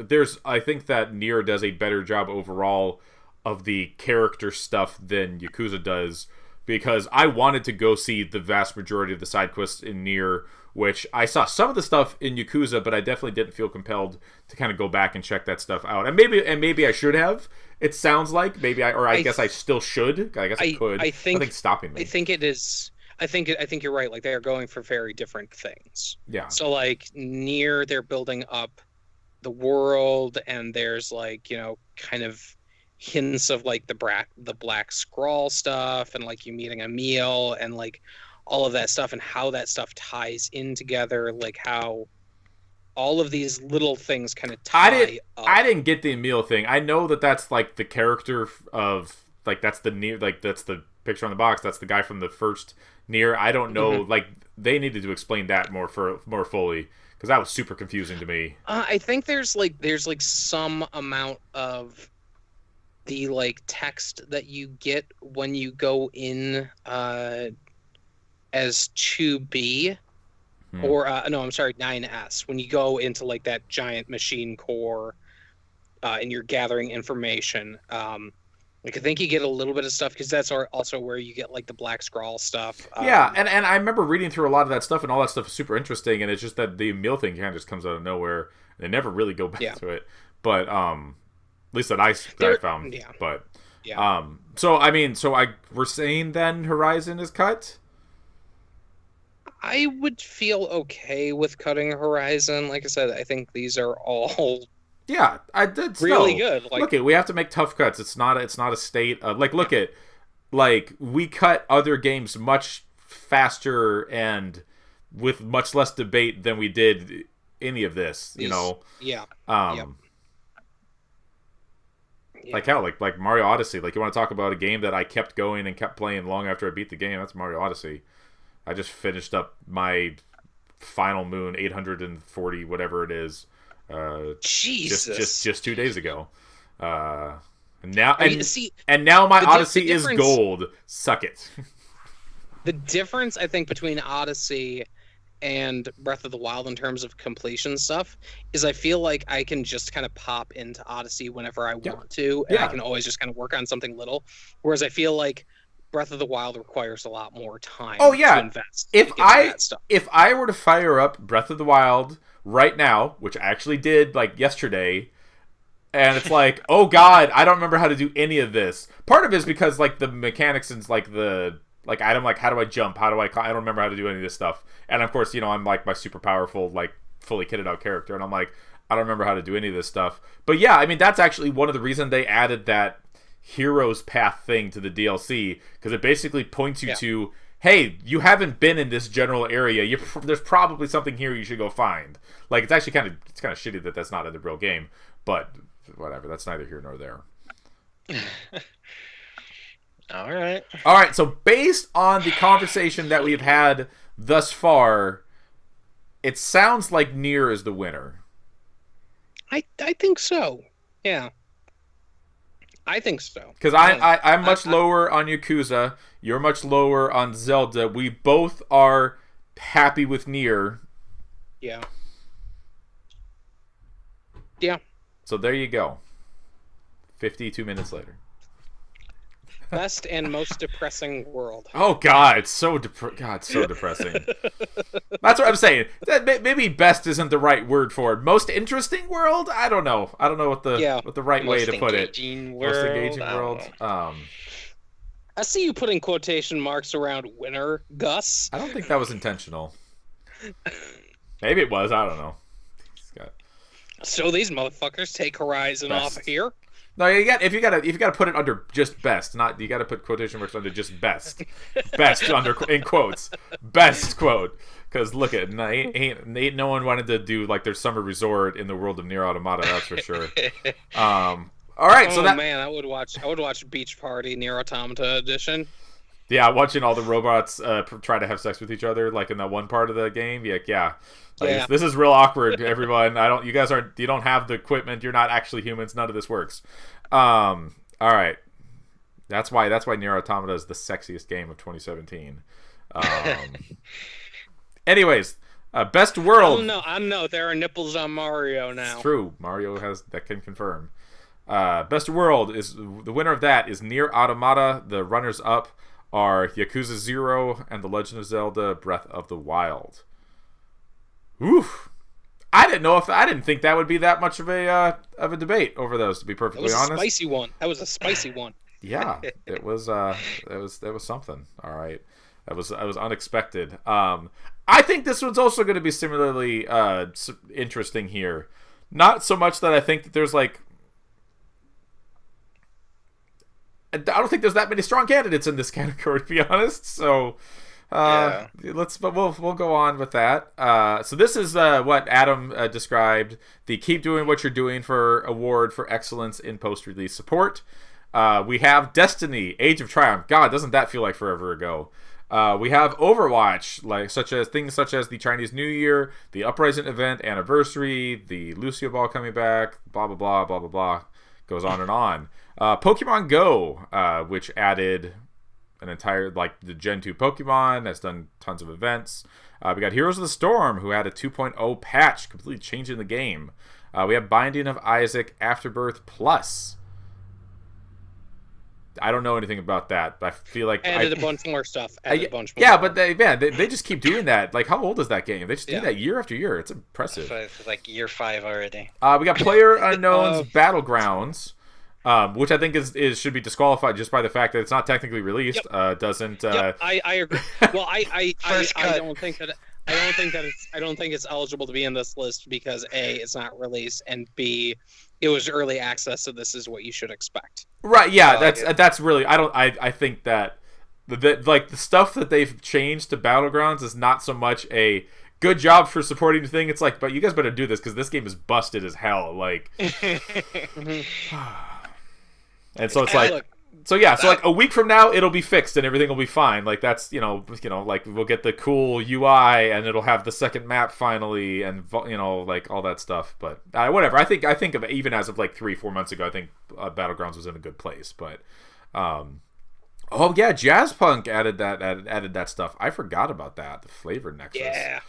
I think that Nier does a better job overall of the character stuff than Yakuza does, because I wanted to go see the vast majority of the side quests in Nier which I saw some of the stuff in Yakuza, but I definitely didn't feel compelled to kind of go back and check that stuff out. And maybe I should have. It sounds like I guess I still should. I guess I could. I think Nothing's stopping me. I think it is. I think you're right. Like, they are going for very different things. Yeah. So like Nier, they're building up the world, and there's like, kind of hints of like the black scroll stuff, and like you meeting Emil, and like all of that stuff, and how that stuff ties in together, like how all of these little things kind of tie up. I didn't get the Emil thing. I know that that's like the character of like that's the Nier, like that's the picture on the box. That's the guy from the first Nier. I don't know. Mm-hmm. Like, they needed to explain that more fully, because that was super confusing to me. I think there's some amount of the like text that you get when you go in as 2B. Or no, I'm sorry, 9S. When you go into like that giant machine core, and you're gathering information, like I think you get a little bit of stuff, because that's also where you get like the black scroll stuff. Yeah, and I remember reading through a lot of that stuff, and all that stuff is super interesting. And it's just that the Emil thing kind of just comes out of nowhere. They never really go back to it, but at least that I found. Yeah. But yeah. We're saying then Horizon is cut. I would feel okay with cutting Horizon. Like I said, I think these are all I did really good. Like, look, we have to make tough cuts. It's not a state of look at we cut other games much faster and with much less debate than we did any of this. Yeah. Yeah. Like how like Mario Odyssey. Like, you want to talk about a game that I kept going and kept playing long after I beat the game? That's Mario Odyssey. I just finished up my Final Moon 840 whatever it is. Jesus. Just 2 days ago. And now my Odyssey is gold. Suck it. The difference, I think, between Odyssey and Breath of the Wild in terms of completion stuff is I feel like I can just kind of pop into Odyssey whenever I want to, and I can always just kind of work on something little. Whereas I feel like Breath of the Wild requires a lot more time to invest. If I were to fire up Breath of the Wild right now, which I actually did like yesterday, and it's like, oh god, I don't remember how to do any of this. Part of it is because like the mechanics and like the item, like how do I jump? I don't remember how to do any of this stuff. And of course, I'm like my super powerful, like fully kitted out character, and I'm like, I don't remember how to do any of this stuff. But yeah, I mean, that's actually one of the reasons they added that Heroes Path thing to the DLC, because it basically points you to, hey, you haven't been in this general area. There's probably something here you should go find. Like, it's actually kind of shitty that that's not in the real game, but whatever. That's neither here nor there. All right. So based on the conversation that we've had thus far, it sounds like Nier is the winner. I think so. Yeah. I think so. Because I'm much lower on Yakuza. You're much lower on Zelda. We both are happy with Nier. Yeah. Yeah. So there you go. 52 minutes later. Best and most depressing world. Oh God, so depressing. That's what I'm saying. Maybe best isn't the right word for it. Most interesting world? I don't know. I don't know what the right way to put it. Most engaging world. I see you putting quotation marks around winner, Gus. I don't think that was intentional. Maybe it was. I don't know. So these motherfuckers take Horizon off here. No, if you gotta put it under just best, not you gotta put quotation marks under just best, best under in quotes, best quote. Because look at ain't no one wanted to do like their summer resort in the world of Nier Automata, that's for sure. All right, so man, I would watch Beach Party Nier Automata edition. Yeah, watching all the robots try to have sex with each other, like in that one part of the game. Yeah. Like, this is real awkward, everyone. You don't have the equipment. You're not actually humans. None of this works. All right. That's why Nier Automata is the sexiest game of 2017. Anyways, best world. I know. There are nipples on Mario now. It's true. Mario can confirm. Best world is the winner of that is Nier Automata. The runners up are Yakuza 0 and The Legend of Zelda: Breath of the Wild. Oof. I didn't think that would be that much of a debate over those, to be perfectly honest. That was a spicy one. That was a spicy one. Yeah, it was something. All right. That was unexpected. I think this one's also going to be similarly interesting here. Not so much that I think that there's like, I don't think there's that many strong candidates in this category, to be honest. So but we'll go on with that. So this is what Adam described, the Keep Doing What You're Doing for award for excellence in post-release support. We have Destiny, Age of Triumph. God, doesn't that feel like forever ago? We have Overwatch, things such as the Chinese New Year, the Uprising event anniversary, the Lucio Ball coming back, blah blah blah blah blah blah. Goes on and on. Pokemon Go, which added an entire, like, the Gen 2 Pokemon, has done tons of events. We got Heroes of the Storm, who had a 2.0 patch, completely changing the game. We have Binding of Isaac Afterbirth Plus. I don't know anything about that, but I feel like added a bunch more stuff. Yeah, but they just keep doing that. Like, how old is that game? They just do that year after year. It's impressive. So it's like year 5 already. We got Player Unknown's Battlegrounds, which I think is should be disqualified just by the fact that it's not technically released. Doesn't. I agree. Well, I don't think that. I don't think it's eligible to be in this list because A, it's not released, and B, it was early access, so this is what you should expect. Right? Yeah, that's really. I think that the stuff that they've changed to Battlegrounds is not so much a good job for supporting the thing. It's like, but you guys better do this because this game is busted as hell. Like, and so it's like. So yeah, so like a week from now, it'll be fixed and everything will be fine. Like that's like we'll get the cool UI and it'll have the second map finally, and like all that stuff. But whatever. I think of even as of like 3-4 months ago, I think Battlegrounds was in a good place. But oh yeah, Jazzpunk added that stuff. I forgot about that. The flavor nexus. Yeah.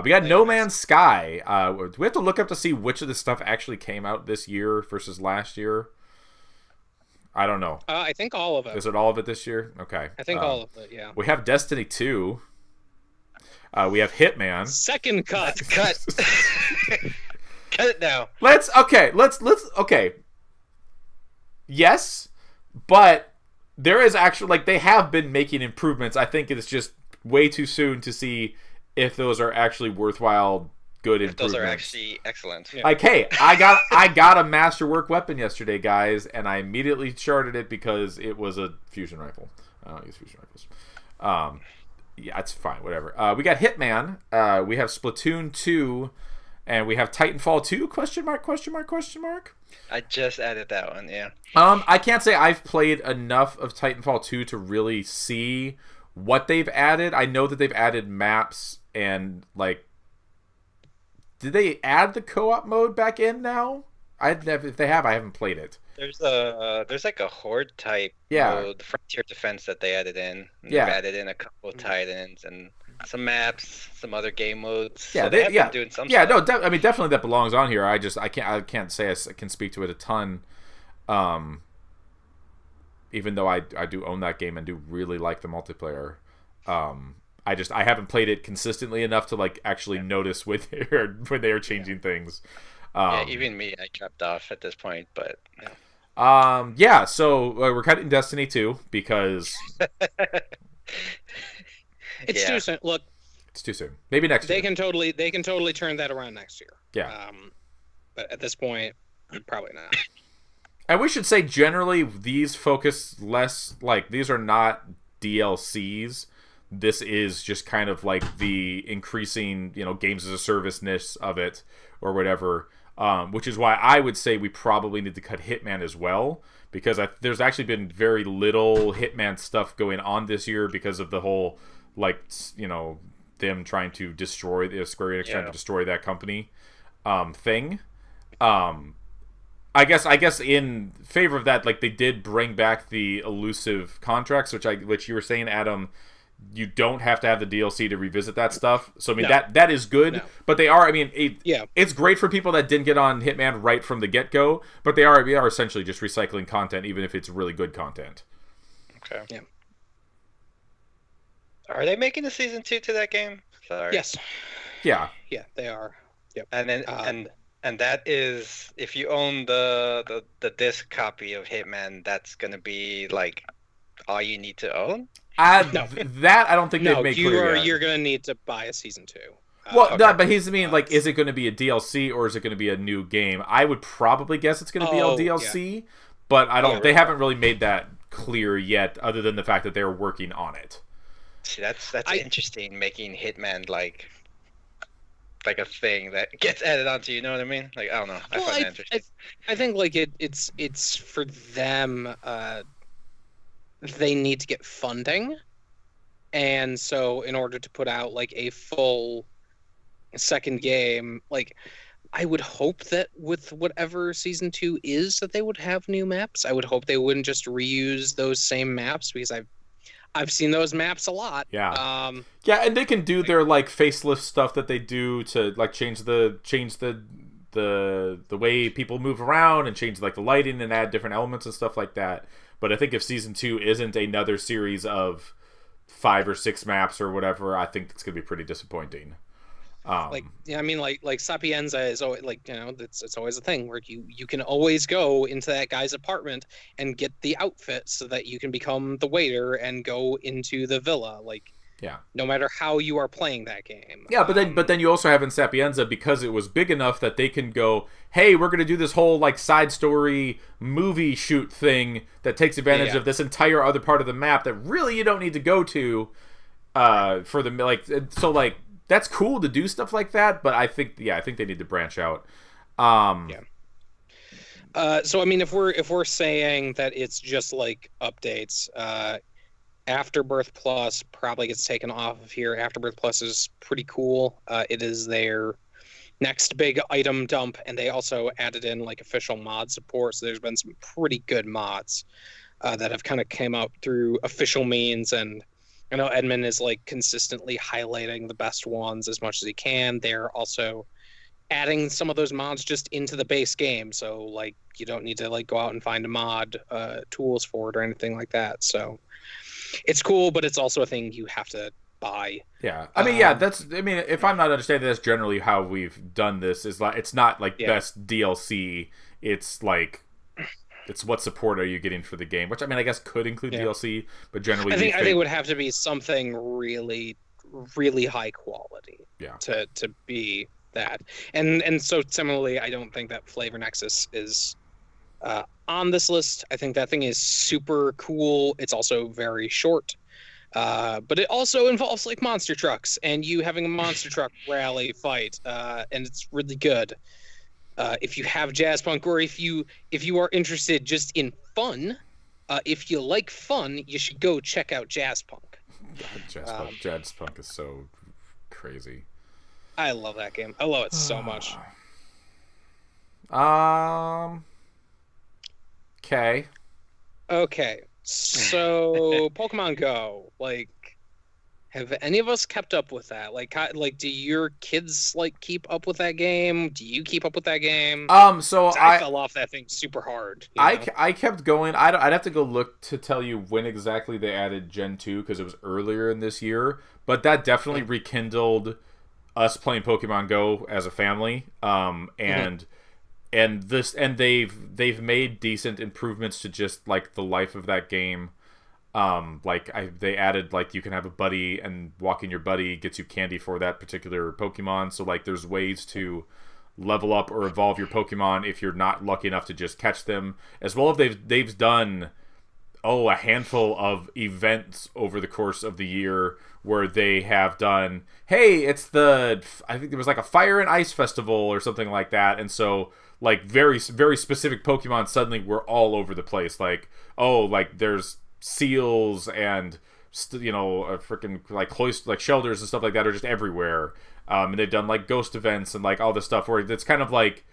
We got No Man's Sky. Do we have to look up to see which of this stuff actually came out this year versus last year? I don't know. I think all of it. Is it all of it this year? Okay. I think all of it, yeah. We have Destiny 2. We have Hitman. Second cut. Cut. Cut it now. Let's okay. Yes, but there is actually, like, they have been making improvements. I think it's just way too soon to see if those are actually worthwhile good improvements. Those are actually excellent. Yeah. Like, hey, I got a masterwork weapon yesterday, guys, and I immediately charted it because it was a fusion rifle. I don't use fusion rifles. Yeah, it's fine, whatever. We got Hitman. We have Splatoon 2, and we have Titanfall 2? Question mark? I just added that one. Yeah. I can't say I've played enough of Titanfall 2 to really see what they've added. I know that they've added maps and, like, did they add the co-op mode back in now? If they have, I haven't played it. There's like a horde type mode, Frontier Defense, that they added in. They've added in a couple of Titans and some maps, some other game modes. Yeah, so they've been doing some stuff. No, I mean, definitely that belongs on here. I can't say I can speak to it a ton. Even though I do own that game and do really like the multiplayer. I haven't played it consistently enough to, like, actually notice when they are changing things. Even me, I dropped off at this point, but so we're cutting Destiny 2 because it's too soon. Look, it's too soon. Maybe next year. They can totally turn that around next year. Yeah. But at this point, probably not. And we should say generally these focus less, like, these are not DLCs. This is just kind of like the increasing, games as a service-ness of it or whatever, which is why I would say we probably need to cut Hitman as well, because there's actually been very little Hitman stuff going on this year because of the whole, like, them trying to destroy Square Enix trying to destroy that company thing. I guess in favor of that, like, they did bring back the elusive contracts, which you were saying, Adam. You don't have to have the DLC to revisit that stuff. So, I mean, that is good. No. But they are, I mean, it's great for people that didn't get on Hitman right from the get-go. But we are essentially just recycling content, even if it's really good content. Okay. Yeah. Are they making a season 2 to that game? Sorry. Yes. Yeah. Yeah, they are. Yep. And then and that is, if you own the disc copy of Hitman, that's gonna be like all you need to own. No. That I don't think they've No, made clear yet. you're gonna need to buy a season 2. Well, Okay. no, but he's mean like, is it going to be a DLC or is it going to be a new game? I would probably guess it's going to be a DLC, but I don't. They haven't really made that clear yet, other than the fact that they're working on it. See, that's interesting, making Hitman like a thing that gets added onto. You know what I mean? Like, I don't know. I find that interesting. I think like it's for them. They need to get funding, and so in order to put out like a full second game, like I would hope that with whatever season 2 is, that they would have new maps. I would hope they wouldn't just reuse those same maps, because I've seen those maps a lot. Yeah. Yeah, and they can do their like facelift stuff that they do to like change the way people move around and change like the lighting and add different elements and stuff like that. But I think if season 2 isn't another series of 5 or 6 maps or whatever, I think it's gonna be pretty disappointing. Like, yeah, I mean, like Sapienza is always like, it's always a thing where you can always go into that guy's apartment and get the outfit so that you can become the waiter and go into the villa. Like, yeah, no matter how you are playing that game. Yeah, but then you also have in Sapienza, because it was big enough that they can go, hey, we're gonna do this whole like side story movie shoot thing that takes advantage of this entire other part of the map that really you don't need to go to for the like. So like, that's cool to do stuff like that, but I think they need to branch out. So I mean, if we're saying that it's just like updates, Afterbirth Plus probably gets taken off of here. Afterbirth Plus is pretty cool. It is their next big item dump, and they also added in like official mod support. So there's been some pretty good mods that have kind of came out through official means, and I know Edmund is like consistently highlighting the best ones as much as he can. They're also adding some of those mods just into the base game, so like you don't need to like go out and find a mod tools for it or anything like that. So it's cool, but it's also a thing you have to buy. Yeah, I mean, if I'm not understanding this, generally how we've done this is like, it's not like best DLC. It's like, it's what support are you getting for the game, which I mean, I guess could include DLC, but generally I think it would have to be something really, really high quality. Yeah. To be that, and so similarly, I don't think that Flavor Nexus is on this list. I think that thing is super cool. It's also very short, but it also involves like monster trucks and you having a monster truck rally fight, and it's really good. If you have jazz punk, or if you are interested just in fun, if you like fun, you should go check out jazz punk. Jazz punk is so crazy. I love that game. I love it so much. Okay. So Pokemon Go, like, have any of us kept up with that? Like, do your kids like keep up with that game? Do you keep up with that game? So I fell off that thing super hard. I kept going. I'd have to go look to tell you when exactly they added Gen 2, because it was earlier in this year. But that definitely rekindled us playing Pokemon Go as a family. And they've made decent improvements to just like the life of that game. They added like you can have a buddy, and walking your buddy gets you candy for that particular Pokemon. So like there's ways to level up or evolve your Pokemon if you're not lucky enough to just catch them. As well as they've done a handful of events over the course of the year where they have done, hey, I think there was like a fire and ice festival or something like that, and so like very very specific Pokemon suddenly were all over the place. Like, like there's seals and freaking like like shelters and stuff like that are just everywhere. And they've done like ghost events and like all this stuff where it's kind of like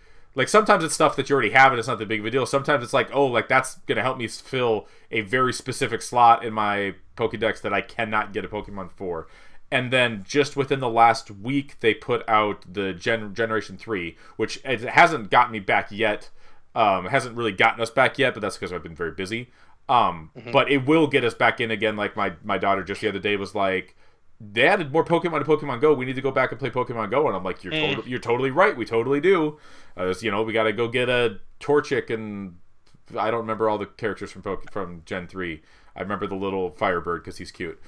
sometimes it's stuff that you already have and it's not the big of a deal. Sometimes it's like, like that's gonna help me fill a very specific slot in my Pokédex that I cannot get a Pokemon for. And then just within the last week, they put out the Generation 3, which it hasn't gotten me back yet. Hasn't really gotten us back yet, but that's because I've been very busy. But it will get us back in again. Like my daughter just the other day was like, they added more Pokemon to Pokemon Go. We need to go back and play Pokemon Go. And I'm like, you're totally right. We totally do. We got to go get a Torchic, and I don't remember all the characters from Gen 3. I remember the little Firebird because he's cute.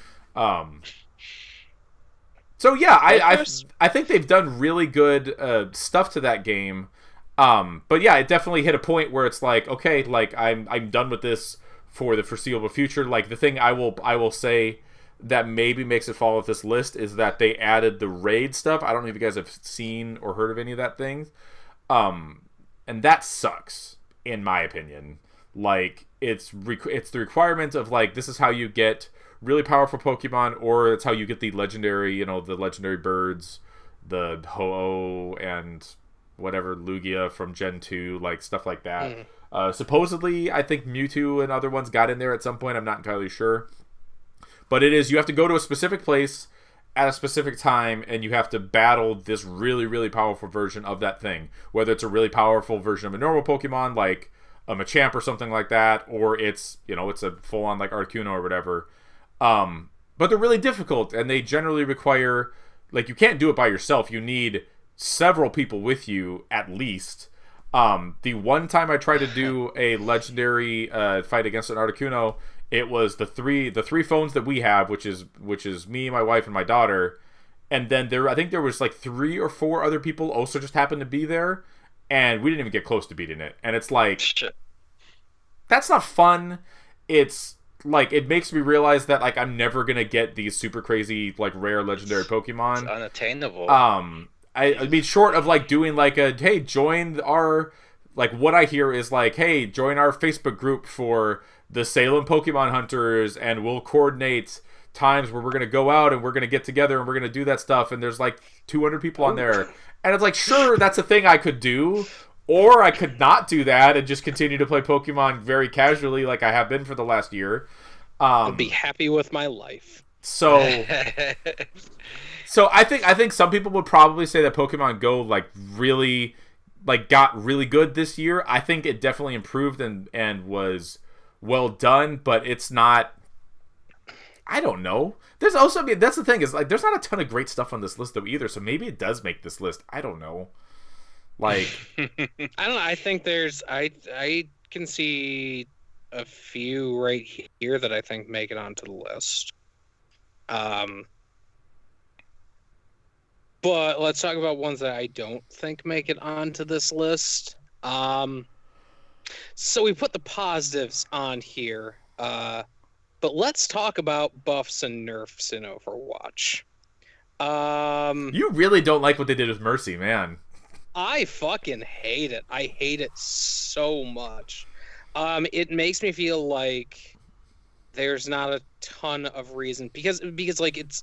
So yeah, I think they've done really good stuff to that game. But yeah, it definitely hit a point where it's like, okay, like I'm done with this for the foreseeable future. Like the thing I will say that maybe makes it fall off this list is that they added the raid stuff. I don't know if you guys have seen or heard of any of that thing. And that sucks, in my opinion. Like, it's the requirement of, like, this is how you get really powerful Pokemon, or it's how you get the legendary, the legendary birds, the Ho-Oh and whatever, Lugia from Gen 2, like, stuff like that. Supposedly, I think Mewtwo and other ones got in there at some point. I'm not entirely sure. But you have to go to a specific place at a specific time, and you have to battle this really, really powerful version of that thing. Whether it's a really powerful version of a normal Pokemon, like a Machamp or something like that, or it's a full-on, like, Articuno or whatever. But they're really difficult, and they generally require, like, you can't do it by yourself. You need several people with you, at least. The one time I tried to do a legendary fight against an Articuno, it was the three phones that we have, which is me, my wife, and my daughter, and then I think there was like 3 or 4 other people also just happened to be there, and we didn't even get close to beating it. And it's like, that's not fun. It's like, it makes me realize that, like, I'm never gonna get these super crazy, like, rare legendary Pokemon. It's unattainable. I mean, short of, like, doing, like, hey, join our, like, what I hear is, like, hey, join our Facebook group for the Salem Pokemon Hunters, and we'll coordinate times where we're going to go out, and we're going to get together, and we're going to do that stuff, and there's, like, 200 people on there. And it's like, sure, that's a thing I could do, or I could not do that and just continue to play Pokemon very casually like I have been for the last year. I'll be happy with my life. So I think some people would probably say that Pokemon Go, like, really, like, got really good this year. I think it definitely improved and was well done, but it's not, I don't know. There's also, I mean, that's the thing, is, like, there's not a ton of great stuff on this list though either, so maybe it does make this list. I don't know. Like, I don't know. I think I can see a few right here that I think make it onto the list. But let's talk about ones that I don't think make it onto this list. So we put the positives on here, but let's talk about buffs and nerfs in Overwatch. You really don't like what they did with Mercy, man. I fucking hate it. I hate it so much. It makes me feel like there's not a ton of reason because like it's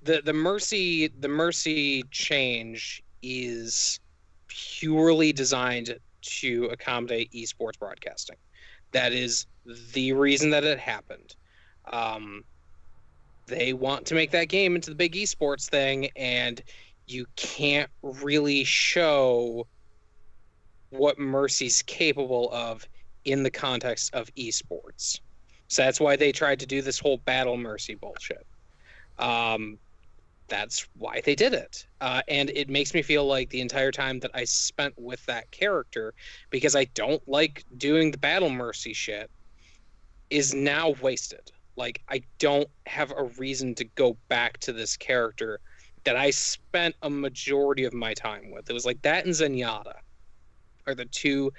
the Mercy change is purely designed to accommodate esports broadcasting. That is the reason that it happened. They want to make that game into the big esports thing, and you can't really show what Mercy's capable of in the context of esports. So that's why they tried to do this whole Battle Mercy bullshit. That's why they did it. And it makes me feel like the entire time that I spent with that character, because I don't like doing the Battle Mercy shit, is now wasted. Like, I don't have a reason to go back to this character that I spent a majority of my time with. It was like that and Zenyatta are the two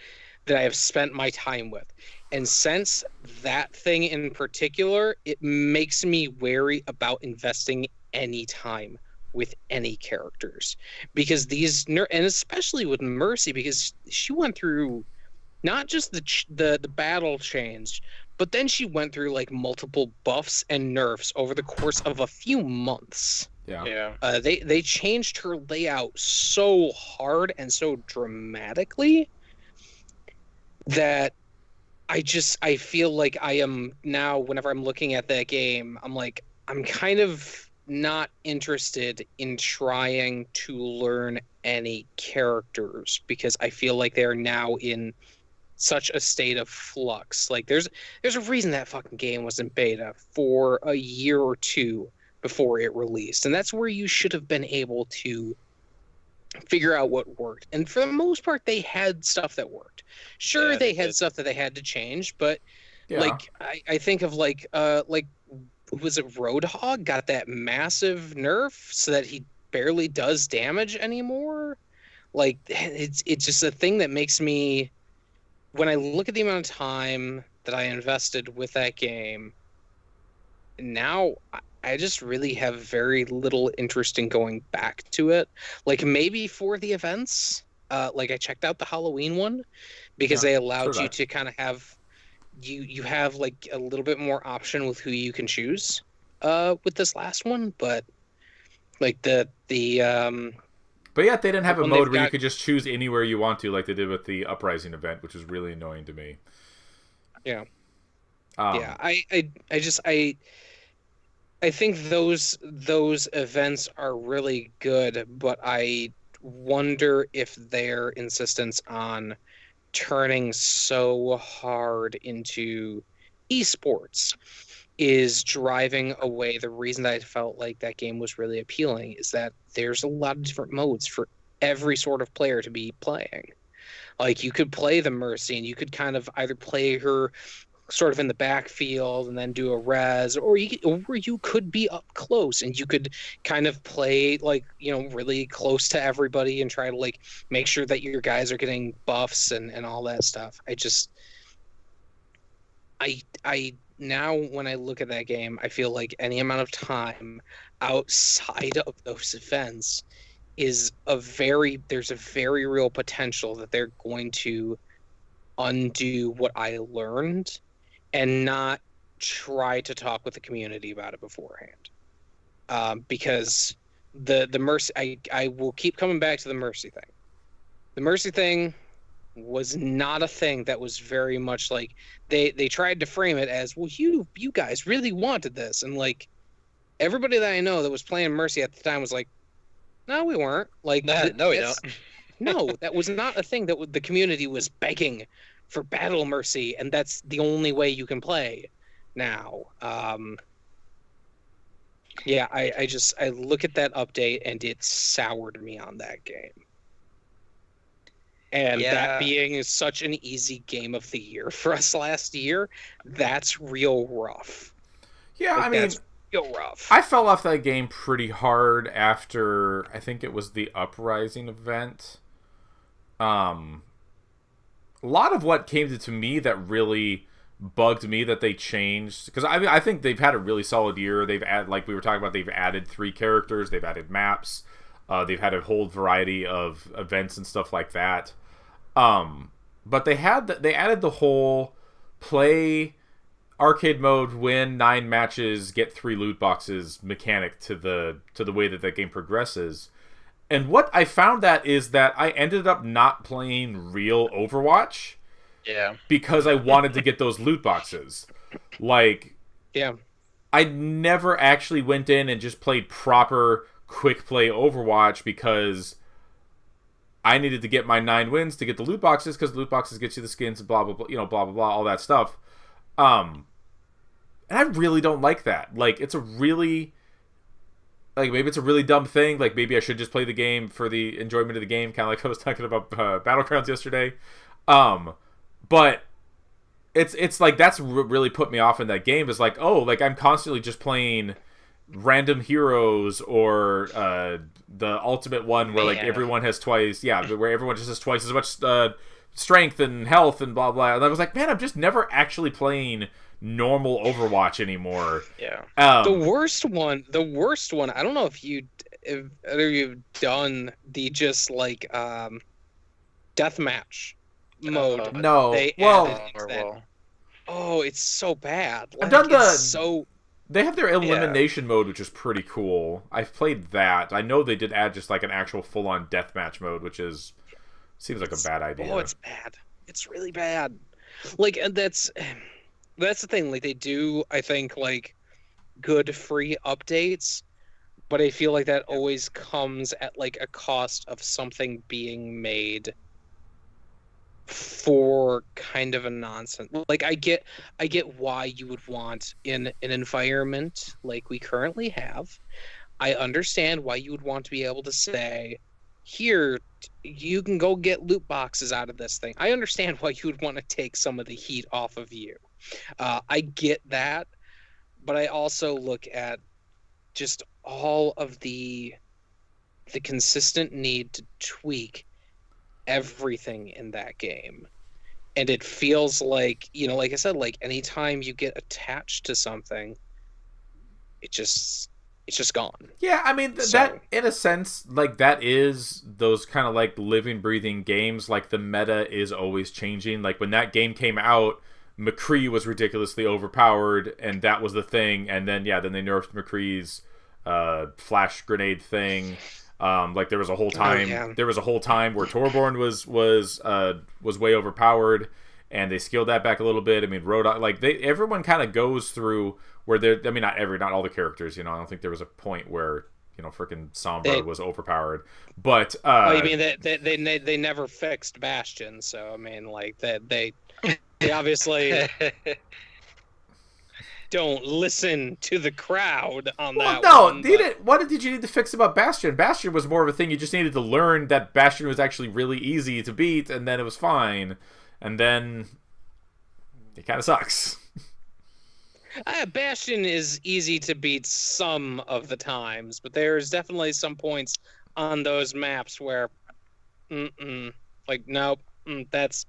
that I have spent my time with. And since that thing in particular, it makes me wary about investing any time with any characters. Because and especially with Mercy, because she went through not just the battle change, but then she went through like multiple buffs and nerfs over the course of a few months. Yeah. They changed her layout so hard and so dramatically that I feel like I am now, whenever I'm looking at that game, I'm kind of not interested in trying to learn any characters because I feel like they're now in such a state of flux. Like there's a reason that fucking game was in beta for a year or two before it released, and that's where you should have been able to figure out what worked. And for the most part, they had stuff that worked. Sure, Yeah, they they had did. stuff that they had to change, but Yeah. I think of was it Roadhog got that massive nerf so that he barely does damage anymore? Like it's just a thing that makes me, when I look at the amount of time that I invested with that game, now I just really have very little interest in going back to it. Like maybe for the events, like I checked out the Halloween one because Yeah, they so allowed did you I. to kind of have you have like a little bit more option with who you can choose with this last one, but like But yet they didn't the have a one mode they've where you got. could just choose anywhere you want to, like they did with the Uprising event, which was really annoying to me. Yeah. Yeah, Um, I think those events are really good, but I wonder if their insistence on turning so hard into esports is driving away the reason that I felt like that game was really appealing is that there's a lot of different modes for every sort of player to be playing. Like you could play the Mercy and you could kind of either play her sort of in the backfield and then do a res, or you could be up close and you could kind of play like really close to everybody and try to like make sure that your guys are getting buffs and all that stuff. I now when I look at that game, I feel like any amount of time outside of those events is there's a very real potential that they're going to undo what I learned and not try to talk with the community about it beforehand. Because the mercy, I will keep coming back to the mercy thing. The mercy thing was not a thing that was very much like they tried to frame it as, well, you guys really wanted this, and like everybody that I know that was playing mercy at the time was like, no, we weren't. Like No, we don't. no, that was not a thing that the community was begging for battle mercy, and that's the only way you can play now. Yeah, I look at that update and it soured me on that game. And Yeah. that being such an easy game of the year for us last year, that's real rough. yeah, Like, I mean, that's real rough. I fell off that game pretty hard after I think it was the Uprising event. A lot of what came to me that really bugged me that they changed, because I think they've had a really solid year. They've added, like we were talking about, they've added 3 characters, they've added maps, they've had a whole variety of events and stuff like that. But they added the whole play arcade mode, win 9 matches, get 3 loot boxes mechanic to the way that game progresses. And what I found that is that I ended up not playing real Overwatch. Yeah. Because I wanted to get those loot boxes. Like, yeah. I never actually went in and just played proper quick play Overwatch because I needed to get my 9 wins to get the loot boxes, because the loot boxes get you the skins and blah blah blah, blah blah blah, all that stuff. And I really don't like that. Like, it's a really, like, maybe it's a really dumb thing. Like, maybe I should just play the game for the enjoyment of the game, kind of like I was talking about Battlegrounds yesterday. But it's like that's really put me off in that game. Is like, oh, like I'm constantly just playing random heroes, or the ultimate one where like everyone has twice, where everyone just has twice as much strength and health and blah blah. And I was like, man, I'm just never actually playing normal Overwatch anymore. Yeah. The worst one. I don't know if either you've done the just like deathmatch mode. No. They Well, added into that. Oh, it's so bad. Like, I've done they have their elimination mode, which is pretty cool. I've played that. I know they did add just like an actual full-on deathmatch mode, which seems like a bad idea. Oh, it's bad. It's really bad. Like, and that's the thing. Like, they do, I think, like good free updates, but I feel like that always comes at like a cost of something being made for kind of a nonsense. Like I get why you would want in an environment like we currently have. I understand why you would want to be able to say, here, you can go get loot boxes out of this thing. I understand why you would want to take some of the heat off of you. I get that, but I also look at just all of the consistent need to tweak everything in that game. And it feels like, like I said, like anytime you get attached to something, it's just gone. Yeah, I mean, that, in a sense, like, that is those kind of, like, living, breathing games. Like, the meta is always changing. Like, when that game came out, McCree was ridiculously overpowered, and that was the thing. And then, then they nerfed McCree's flash grenade thing. Like, there was a whole time. There was a whole time where Torborn was way overpowered, and they scaled that back a little bit. I mean, everyone kind of goes through where they're. I mean, not all the characters. I don't think there was a point where freaking Sombra was overpowered. But you mean they never fixed Bastion? So I mean, like they obviously. Don't listen to the crowd on that. No, what did you need to fix about Bastion? Bastion was more of a thing. You just needed to learn that Bastion was actually really easy to beat, and then it was fine. And then it kind of sucks. Bastion is easy to beat some of the times, but there's definitely some points on those maps where, like, nope, that's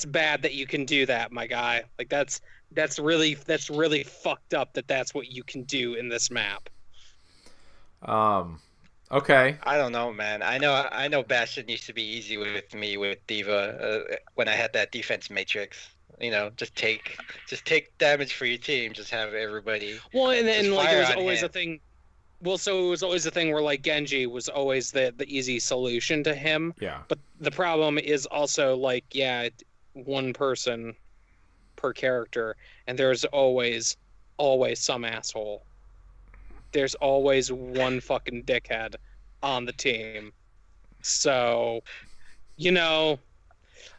bad that you can do that, my guy. Like, that's really fucked up that's what you can do in this map. Okay. I don't know, man. I know Bastion used to be easy with me with D.Va when I had that defense matrix. Just take damage for your team. Just have everybody. Well, and then like there was always a thing. Well, so it was always a thing where like Genji was always the easy solution to him. Yeah. But the problem is also like one person per character, and there's always some asshole. There's always one fucking dickhead on the team. So,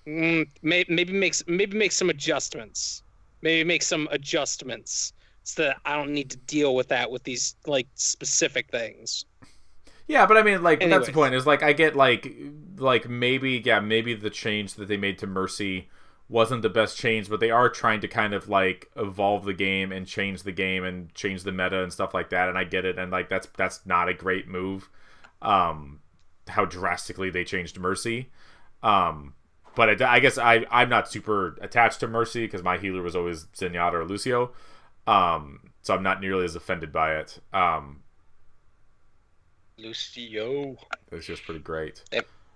maybe make some adjustments. Maybe make some adjustments so that I don't need to deal with that with these like specific things. Yeah, but I mean, like, that's the point. Is like I get like maybe the change that they made to Mercy wasn't the best change, but they are trying to kind of like evolve the game and change the meta and stuff like that. And I get it, and like that's not a great move. How drastically they changed Mercy. But I guess I'm not super attached to Mercy because my healer was always Zenyatta or Lucio. So I'm not nearly as offended by it. Lucio. It's just pretty great.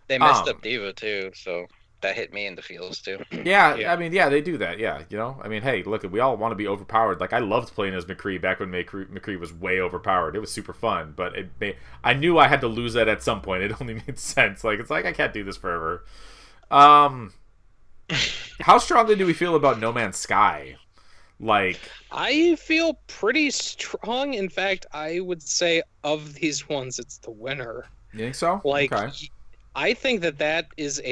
They messed up D.Va too, so that hit me in the feels too. Yeah, I mean, they do that. Yeah, I mean, hey, look, we all want to be overpowered. Like, I loved playing as McCree back when McCree was way overpowered. It was super fun, but I knew I had to lose that at some point. It only made sense. Like, it's like I can't do this forever. How strongly do we feel about No Man's Sky? Like, I feel pretty strong. In fact, I would say of these ones, it's the winner. You think so? Like, okay. I think that is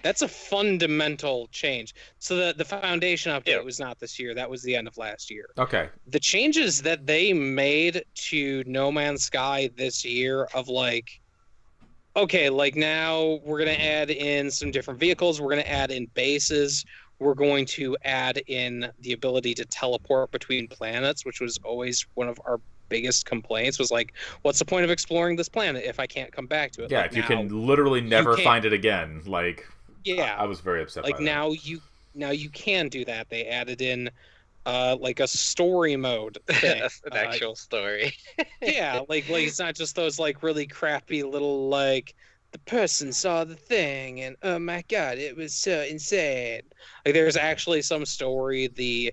that's a fundamental change. So the foundation update was not this year. That was the end of last year. Okay. The changes that they made to No Man's Sky this year of like, okay, like now we're going to add in some different vehicles. We're going to add in bases. We're going to add in the ability to teleport between planets, which was always one of our biggest complaints, was like, what's the point of exploring this planet if I can't come back to it? Yeah, like, if you can literally never find it again. Like, yeah, I was very upset by that. Now you can do that. They added in like a story mode thing. An actual story. Yeah, like it's not just those like really crappy little like the person saw the thing and oh my god, it was so insane. Like there's actually some story. The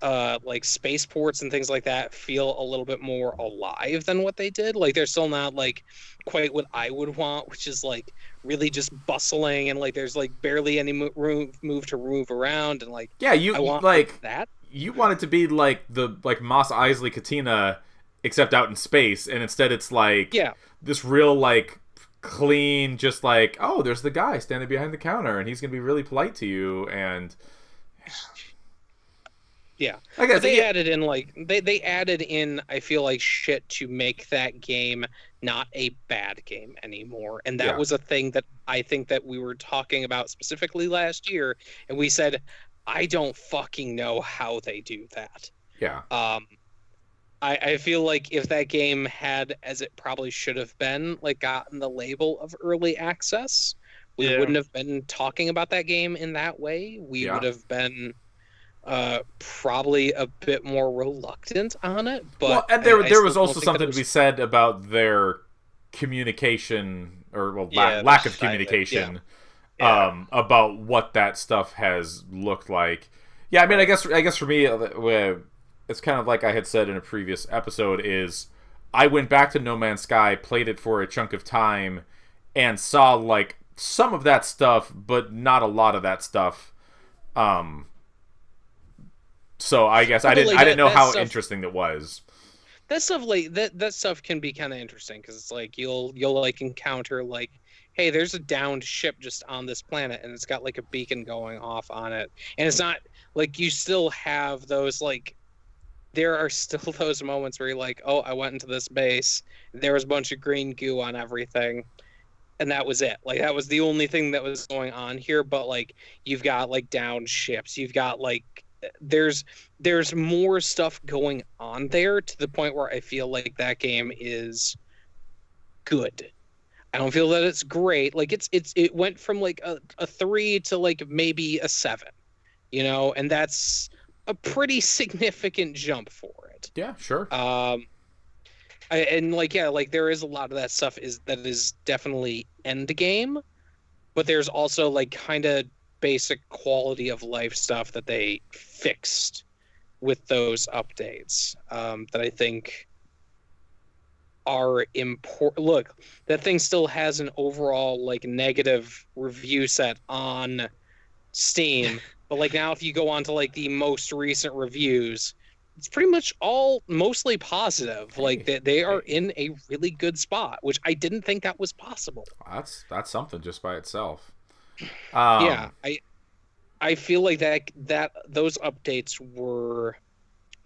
like spaceports and things like that feel a little bit more alive than what they did. Like they're still not like quite what I would want, which is like really just bustling and like there's like barely any room to move around and like I want like that. You want it to be like the Mos Eisley Katina, except out in space, and instead it's like this real like clean, just like, oh, there's the guy standing behind the counter, and he's gonna be really polite to you, and Yeah, I guess but they added in like they added in, I feel like, shit to make that game not a bad game anymore, and that was a thing that I think that we were talking about specifically last year, and we said, I don't fucking know how they do that. Yeah. I feel like if that game had, as it probably should have been, like gotten the label of early access, we wouldn't have been talking about that game in that way. We would have been probably a bit more reluctant on it. But well, and there was also something to be said about their communication, or lack of communication, about what that stuff has looked like. Yeah, I mean, I guess for me, it's kind of like I had said in a previous episode, is I went back to No Man's Sky, played it for a chunk of time, and saw like some of that stuff, but not a lot of that stuff. So I guess I didn't know how interesting it was. That stuff that stuff can be kind of interesting, because it's like you'll like encounter like, hey, there's a downed ship just on this planet, and it's got like a beacon going off on it, and it's not like, you still have those like, there are still those moments where you're like, oh, I went into this base, there was a bunch of green goo on everything, and that was it. Like, that was the only thing that was going on here. But like, you've got like downed ships, you've got like, there's more stuff going on there, to the point where I feel like that game is good. I don't feel that it's great. Like, it went from like a 3 to like maybe a 7, you know, and that's a pretty significant jump for it. Yeah, sure. And like, yeah, like there is a lot of that stuff that is definitely end game, but there's also like kind of basic quality of life stuff that they fixed with those updates, that I think are important. Look, that thing still has an overall like negative review set on Steam. But like, now if you go on to like the most recent reviews, it's pretty much all mostly positive. Like, they are in a really good spot, which I didn't think that was possible. That's something just by itself. Yeah, I feel like that those updates were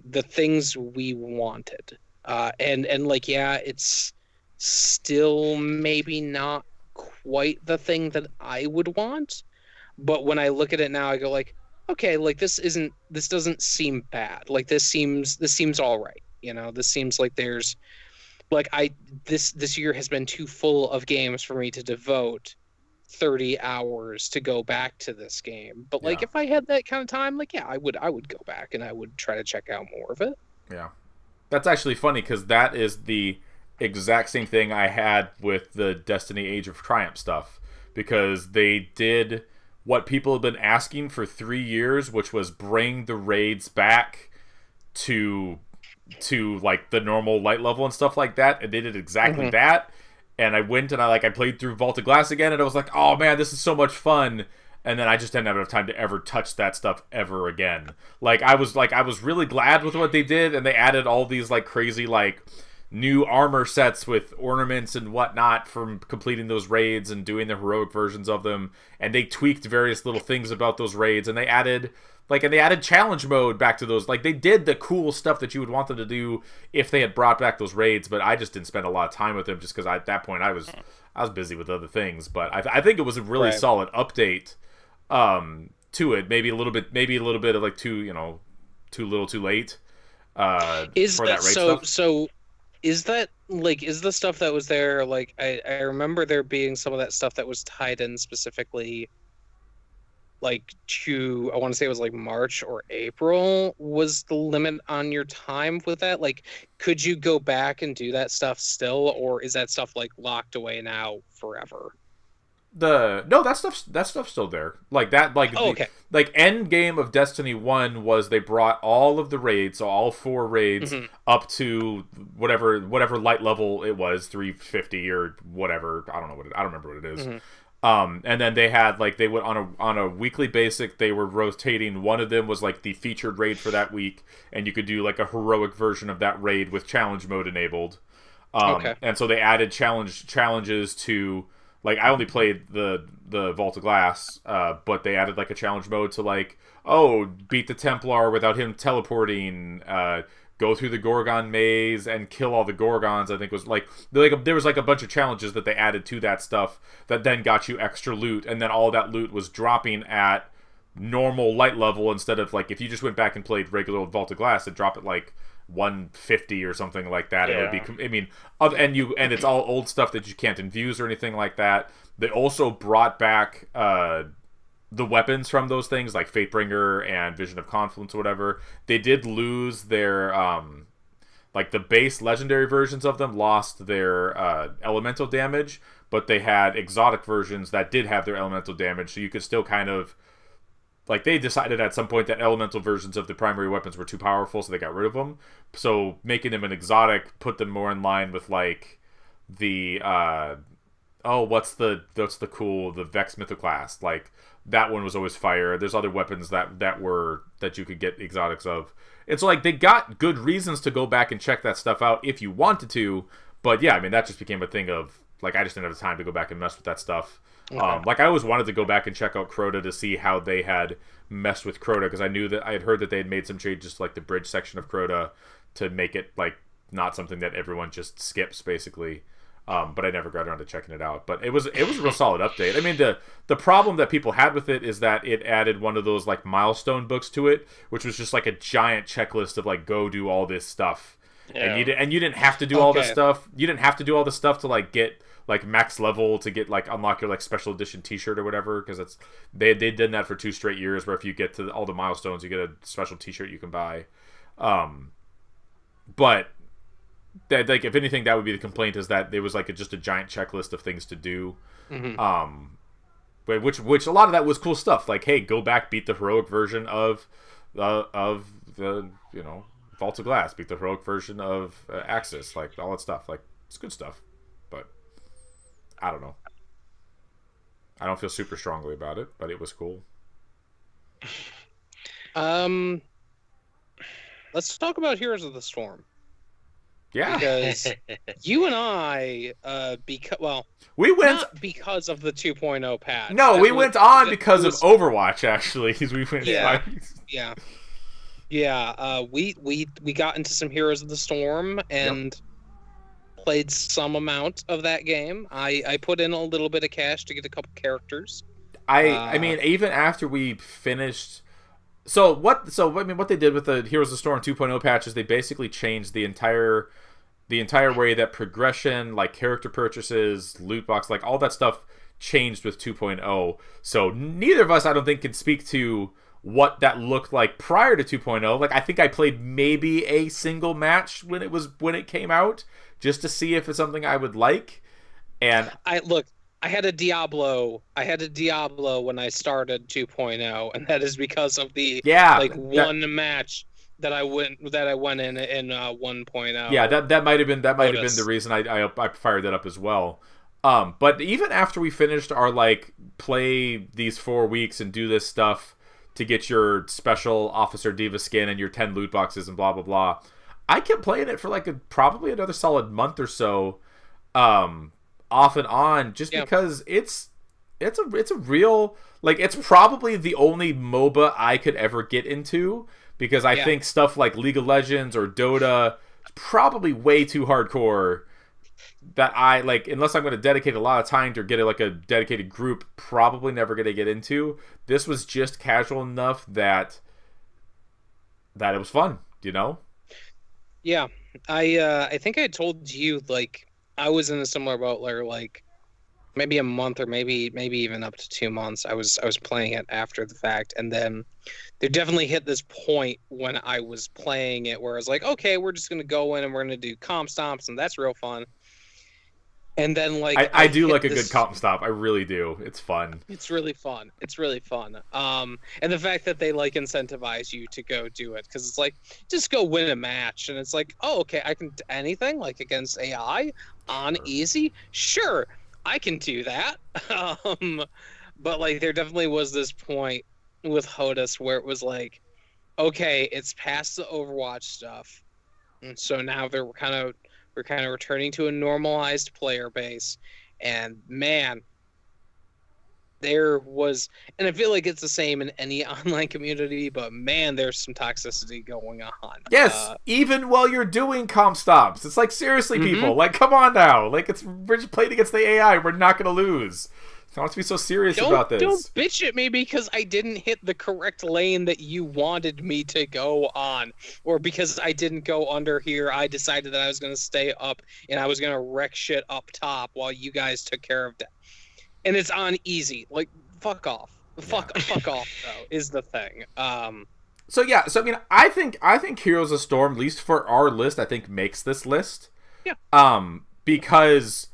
the things we wanted. And like, yeah, it's still maybe not quite the thing that I would want. But when I look at it now, I go like, okay, like this doesn't seem bad. Like, this seems all right. You know, this seems like there's like, this year has been too full of games for me to devote 30 hours to go back to this game. But like, if I had that kind of time, like, yeah, I would go back and I would try to check out more of it. Yeah. That's actually funny, because that is the exact same thing I had with the Destiny Age of Triumph stuff, because they did what people have been asking for 3 years, which was bring the raids back to like the normal light level and stuff like that, and they did exactly that. And I went and I played through Vault of Glass again, and I was like, oh man, this is so much fun. And then I just didn't have enough time to ever touch that stuff ever again. I was really glad with what they did, and they added all these like crazy like new armor sets with ornaments and whatnot from completing those raids and doing the heroic versions of them. And they tweaked various little things about those raids, and they added challenge mode back to those. Like, they did the cool stuff that you would want them to do if they had brought back those raids, but I just didn't spend a lot of time with them, just because at that point I was busy with other things. But I think it was a really solid update to it. Maybe a little bit of like too little too late for that raid stuff. So is that like, is the stuff that was there, like, I remember there being some of that stuff that was tied in specifically like to, I want to say it was like March or April was the limit on your time with that? Like, could you go back and do that stuff still, or is that stuff like locked away now forever? That stuff's still there. Like that, like okay. Like end game of Destiny 1 was they brought all of the raids, so all 4 raids up to whatever light level it was, 350 or whatever. I don't remember what it is. And then they had they went on a weekly basis. They were rotating. One of them was like the featured raid for that week, and you could do like a heroic version of that raid with challenge mode enabled. Okay. And so they added challenges to, like, I only played the Vault of Glass, but they added like a challenge mode to, like, oh, beat the Templar without him teleporting, go through the Gorgon maze and kill all the Gorgons. I think was like there was like a bunch of challenges that they added to that stuff that then got you extra loot, and then all that loot was dropping at normal light level instead of, like, if you just went back and played regular old Vault of Glass, it'd drop at like 150 or something like that. Yeah. It would be, I mean, and it's all old stuff that you can't infuse or anything like that. They also brought back the weapons from those things, like Fatebringer and Vision of Confluence or whatever. They did lose their like the base legendary versions of them lost their elemental damage, but they had exotic versions that did have their elemental damage, so you could still kind of, like, they decided at some point that elemental versions of the primary weapons were too powerful, so they got rid of them. So making them an exotic put them more in line with, like, the what's the cool, the Vex Mythoclast. Like, that one was always fire. There's other weapons that you could get exotics of. It's like they got good reasons to go back and check that stuff out if you wanted to. But yeah, I mean, that just became a thing of, like, I just didn't have the time to go back and mess with that stuff. Okay. Like, I always wanted to go back and check out Crota to see how they had messed with Crota, because I knew that I had heard that they had made some changes to, like, the bridge section of Crota to make it, like, not something that everyone just skips, basically. But I never got around to checking it out. But it was a real solid update. I mean, the problem that people had with it is that it added one of those, like, milestone books to it, which was just like a giant checklist of, like, go do all this stuff. Yeah. And you didn't have to do all this stuff. You didn't have to do all this stuff to, like, get, like, max level, to get, like, unlock your, like, special edition t-shirt or whatever, because it's they did that for 2 straight years, where if you get to all the milestones, you get a special t-shirt you can buy. But that, like, if anything, that would be the complaint, is that it was, like, just a giant checklist of things to do. Mm-hmm. Which a lot of that was cool stuff, like, hey, go back, beat the heroic version of the Vault of Glass, beat the heroic version of Axis, like, all that stuff. Like, it's good stuff, but I don't know. I don't feel super strongly about it, but it was cool. Let's talk about Heroes of the Storm. Yeah, because you and I, we went not because of the 2.0 patch. No, we went on because of Overwatch. Actually, we went. We got into some Heroes of the Storm and played some amount of that game. I put in a little bit of cash to get a couple characters. I mean, even after we finished. So what they did with the Heroes of the Storm 2.0 patch is they basically changed the entire way that progression, like character purchases, loot box, like all that stuff changed with 2.0. So neither of us, I don't think, can speak to what that looked like prior to 2.0. Like, I think I played maybe a single match when it came out, just to see if it's something I would like. And I had a Diablo when I started 2.0, and that is because of the one match that I went in 1.0. Yeah, that might have been the reason I fired that up as well. But even after we finished our, like, play these 4 weeks and do this stuff to get your special Officer Diva skin and your 10 loot boxes and blah blah blah, I kept playing it for like probably another solid month or so. Off and on, just because it's a real, like, it's probably the only MOBA I could ever get into, because I think stuff like League of Legends or Dota is probably way too hardcore that I, like, unless I'm going to dedicate a lot of time to get a dedicated group, probably never going to get into. This was just casual enough that it was fun, you know? Yeah, I think I told you, like, I was in a similar boat where, like, maybe a month or maybe even up to 2 months, I was playing it after the fact, and then there definitely hit this point when I was playing it where I was like, okay, we're just gonna go in and we're gonna do comp stomps, and that's real fun. And then, like, I do like a good comp stomp. I really do. It's fun. It's really fun. And the fact that they, like, incentivize you to go do it, because it's like, just go win a match, and it's like, oh, okay, I can do anything, like, against AI on easy. Sure, I can do that. But, like, there definitely was this point with HOTUS where it was like, okay, it's past the Overwatch stuff, and so now they're kind of We're kind of returning to a normalized player base, and man, there was, and I feel like it's the same in any online community, but man, there's some toxicity going on. Yes, even while you're doing comp stops. It's like, seriously, people, like, come on now. Like, we're just playing against the AI. We're not going to lose. I want to be so serious about this. Don't bitch at me because I didn't hit the correct lane that you wanted me to go on. Or because I didn't go under here, I decided that I was going to stay up and I was going to wreck shit up top while you guys took care of that. And it's on easy. Like, fuck off. Fuck off, though, is the thing. So I mean, I think Heroes of Storm, at least for our list, I think makes this list. Yeah. Because,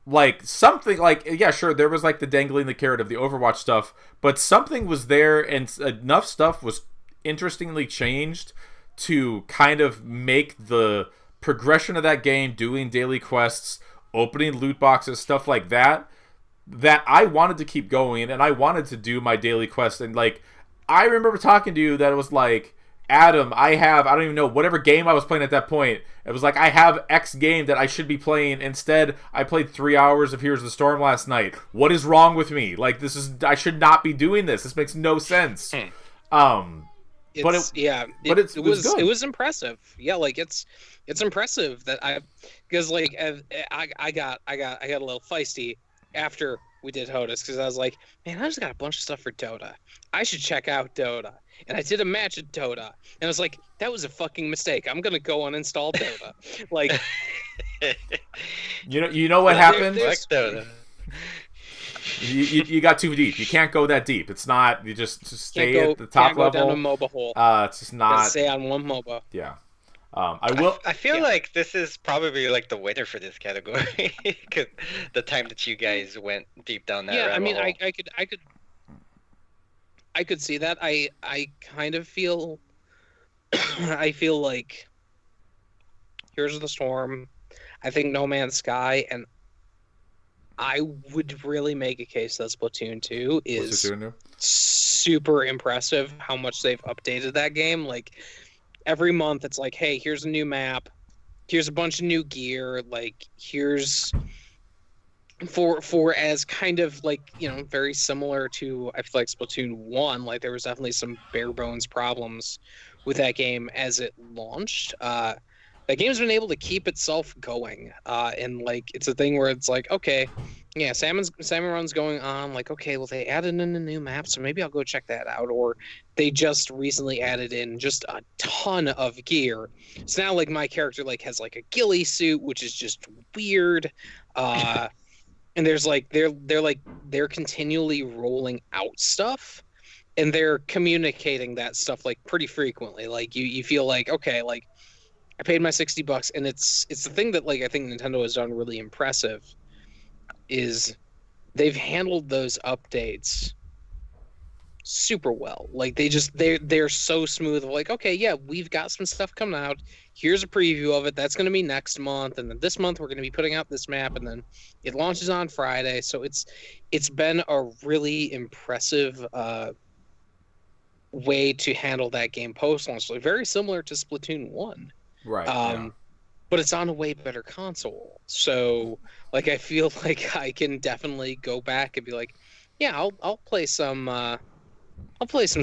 like, something, like, yeah, sure, there was, like, the dangling the carrot of the Overwatch stuff, but something was there, and enough stuff was interestingly changed to kind of make the progression of that game, doing daily quests, opening loot boxes, stuff like that I wanted to keep going, and I wanted to do my daily quest. And, like, I remember talking to you that it was like, Adam, I don't even know, whatever game I was playing at that point, it was like, I have X game that I should be playing. Instead, I played 3 hours of Heroes of the Storm last night. What is wrong with me? Like, I should not be doing this. This makes no sense. But it was impressive. Yeah, like, it's impressive that because, like, I got a little feisty after we did HOTUS, because I was like, man, I just got a bunch of stuff for Dota. I should check out Dota. And I did a match at Dota. And I was like, that was a fucking mistake. I'm going to go uninstall Dota. Like, you know what happened? Dota. You got too deep. You can't go that deep. It's not, you just stay at the top level. Can't go down a MOBA hole. It's just not. Stay on one MOBA. Yeah. I feel like this is probably like the winner for this category, because the time that you guys went deep down that. Yeah, I mean, hole. I could see that. I kind of feel, I feel like Heroes of the Storm. I think No Man's Sky, and I would really make a case that Splatoon 2 is super impressive. How much they've updated that game, like. Every month it's like, hey, here's a new map, here's a bunch of new gear, like, here's for as kind of, like, you know, very similar to, I feel like, Splatoon 1, like, there was definitely some bare bones problems with that game as it launched. That game's been able to keep itself going, and, like, it's a thing where it's like, okay, yeah, Salmon Run's going on, like, okay, well, they added in a new map, so maybe I'll go check that out. Or they just recently added in just a ton of gear. So now, like, my character, like, has, like, a ghillie suit, which is just weird. And there's, like, they're continually rolling out stuff, and they're communicating that stuff, like, pretty frequently. Like, you feel like, okay, like, I paid my $60, and it's the thing that, like, I think Nintendo has done really impressive is they've handled those updates super well. Like, they're so smooth. Like, okay, yeah, we've got some stuff coming out. Here's a preview of it. That's going to be next month, and then this month we're going to be putting out this map, and then it launches on Friday. So it's been a really impressive way to handle that game post-launch. So very similar to Splatoon 1. Right. Yeah. But it's on a way better console. So, like, I feel like I can definitely go back and be like, yeah, I'll play some Splatoon. I'll play some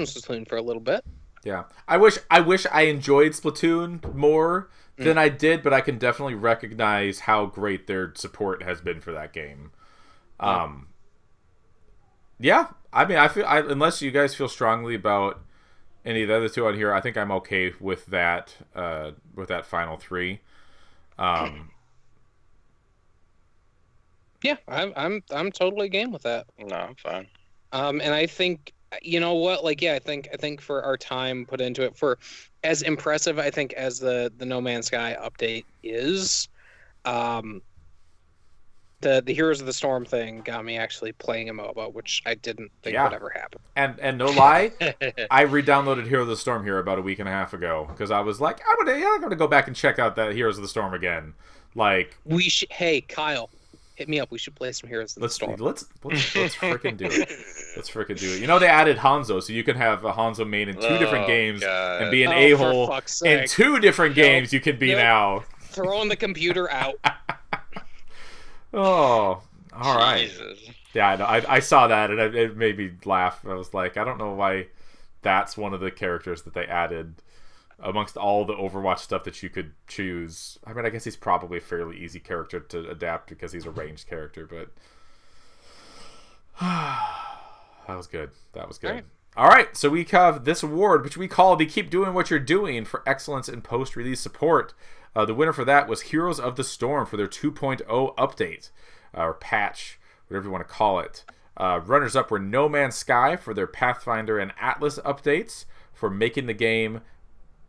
Splatoon for a little bit. Yeah. I wish I enjoyed Splatoon more than I did, but I can definitely recognize how great their support has been for that game. Yeah. I mean, unless you guys feel strongly about any of the other two on here, I think I'm okay with that final three. Yeah, I'm totally game with that. No, I'm fine. And I think, you know what, like, yeah, I think for our time put into it, for as impressive I think as the No Man's Sky update is, the Heroes of the Storm thing got me actually playing a MOBA, which I didn't think would ever happen. And no lie, I re-downloaded Heroes of the Storm here about a week and a half ago because I was like, I'm gonna go back and check out that Heroes of the Storm again. Like, we should. Hey, Kyle, hit me up. We should play some Heroes of the Storm. Let's freaking do it. Let's freaking do it. You know, they added Hanzo, so you can have a Hanzo main in two different games God. and be an Oh, a-hole for fuck's in sake. 2 different games you can be Nope. now. Throwing the computer out. Oh, all right. Jesus. Yeah, I know. I saw that, and it made me laugh. I was like, I don't know why that's one of the characters that they added amongst all the Overwatch stuff that you could choose. I mean, I guess he's probably a fairly easy character to adapt because he's a ranged character, but that was good. That was good. All right, so we have this award, which we call the Keep Doing What You're Doing for excellence in post-release support. The winner for that was Heroes of the Storm for their 2.0 update, or patch, whatever you want to call it. Runners-up were No Man's Sky for their Pathfinder and Atlas updates for making the game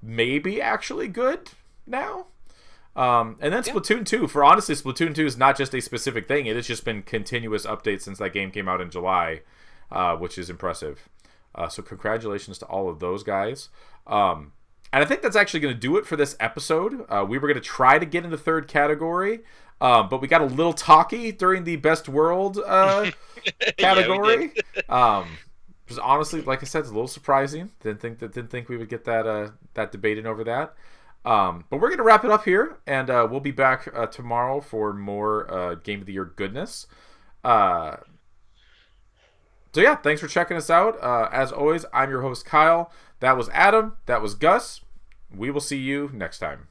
maybe actually good now. And then Splatoon 2. For honestly, Splatoon 2 is not just a specific thing. It has just been continuous updates since that game came out in July, which is impressive. So congratulations to all of those guys. And I think that's actually going to do it for this episode. We were going to try to get in the third category, but we got a little talky during the Best World category. Which is honestly, like I said, it's a little surprising. Didn't think we would get that debating over that. But we're going to wrap it up here, and we'll be back tomorrow for more Game of the Year goodness. So yeah, thanks for checking us out. As always, I'm your host, Kyle. That was Adam. That was Gus. We will see you next time.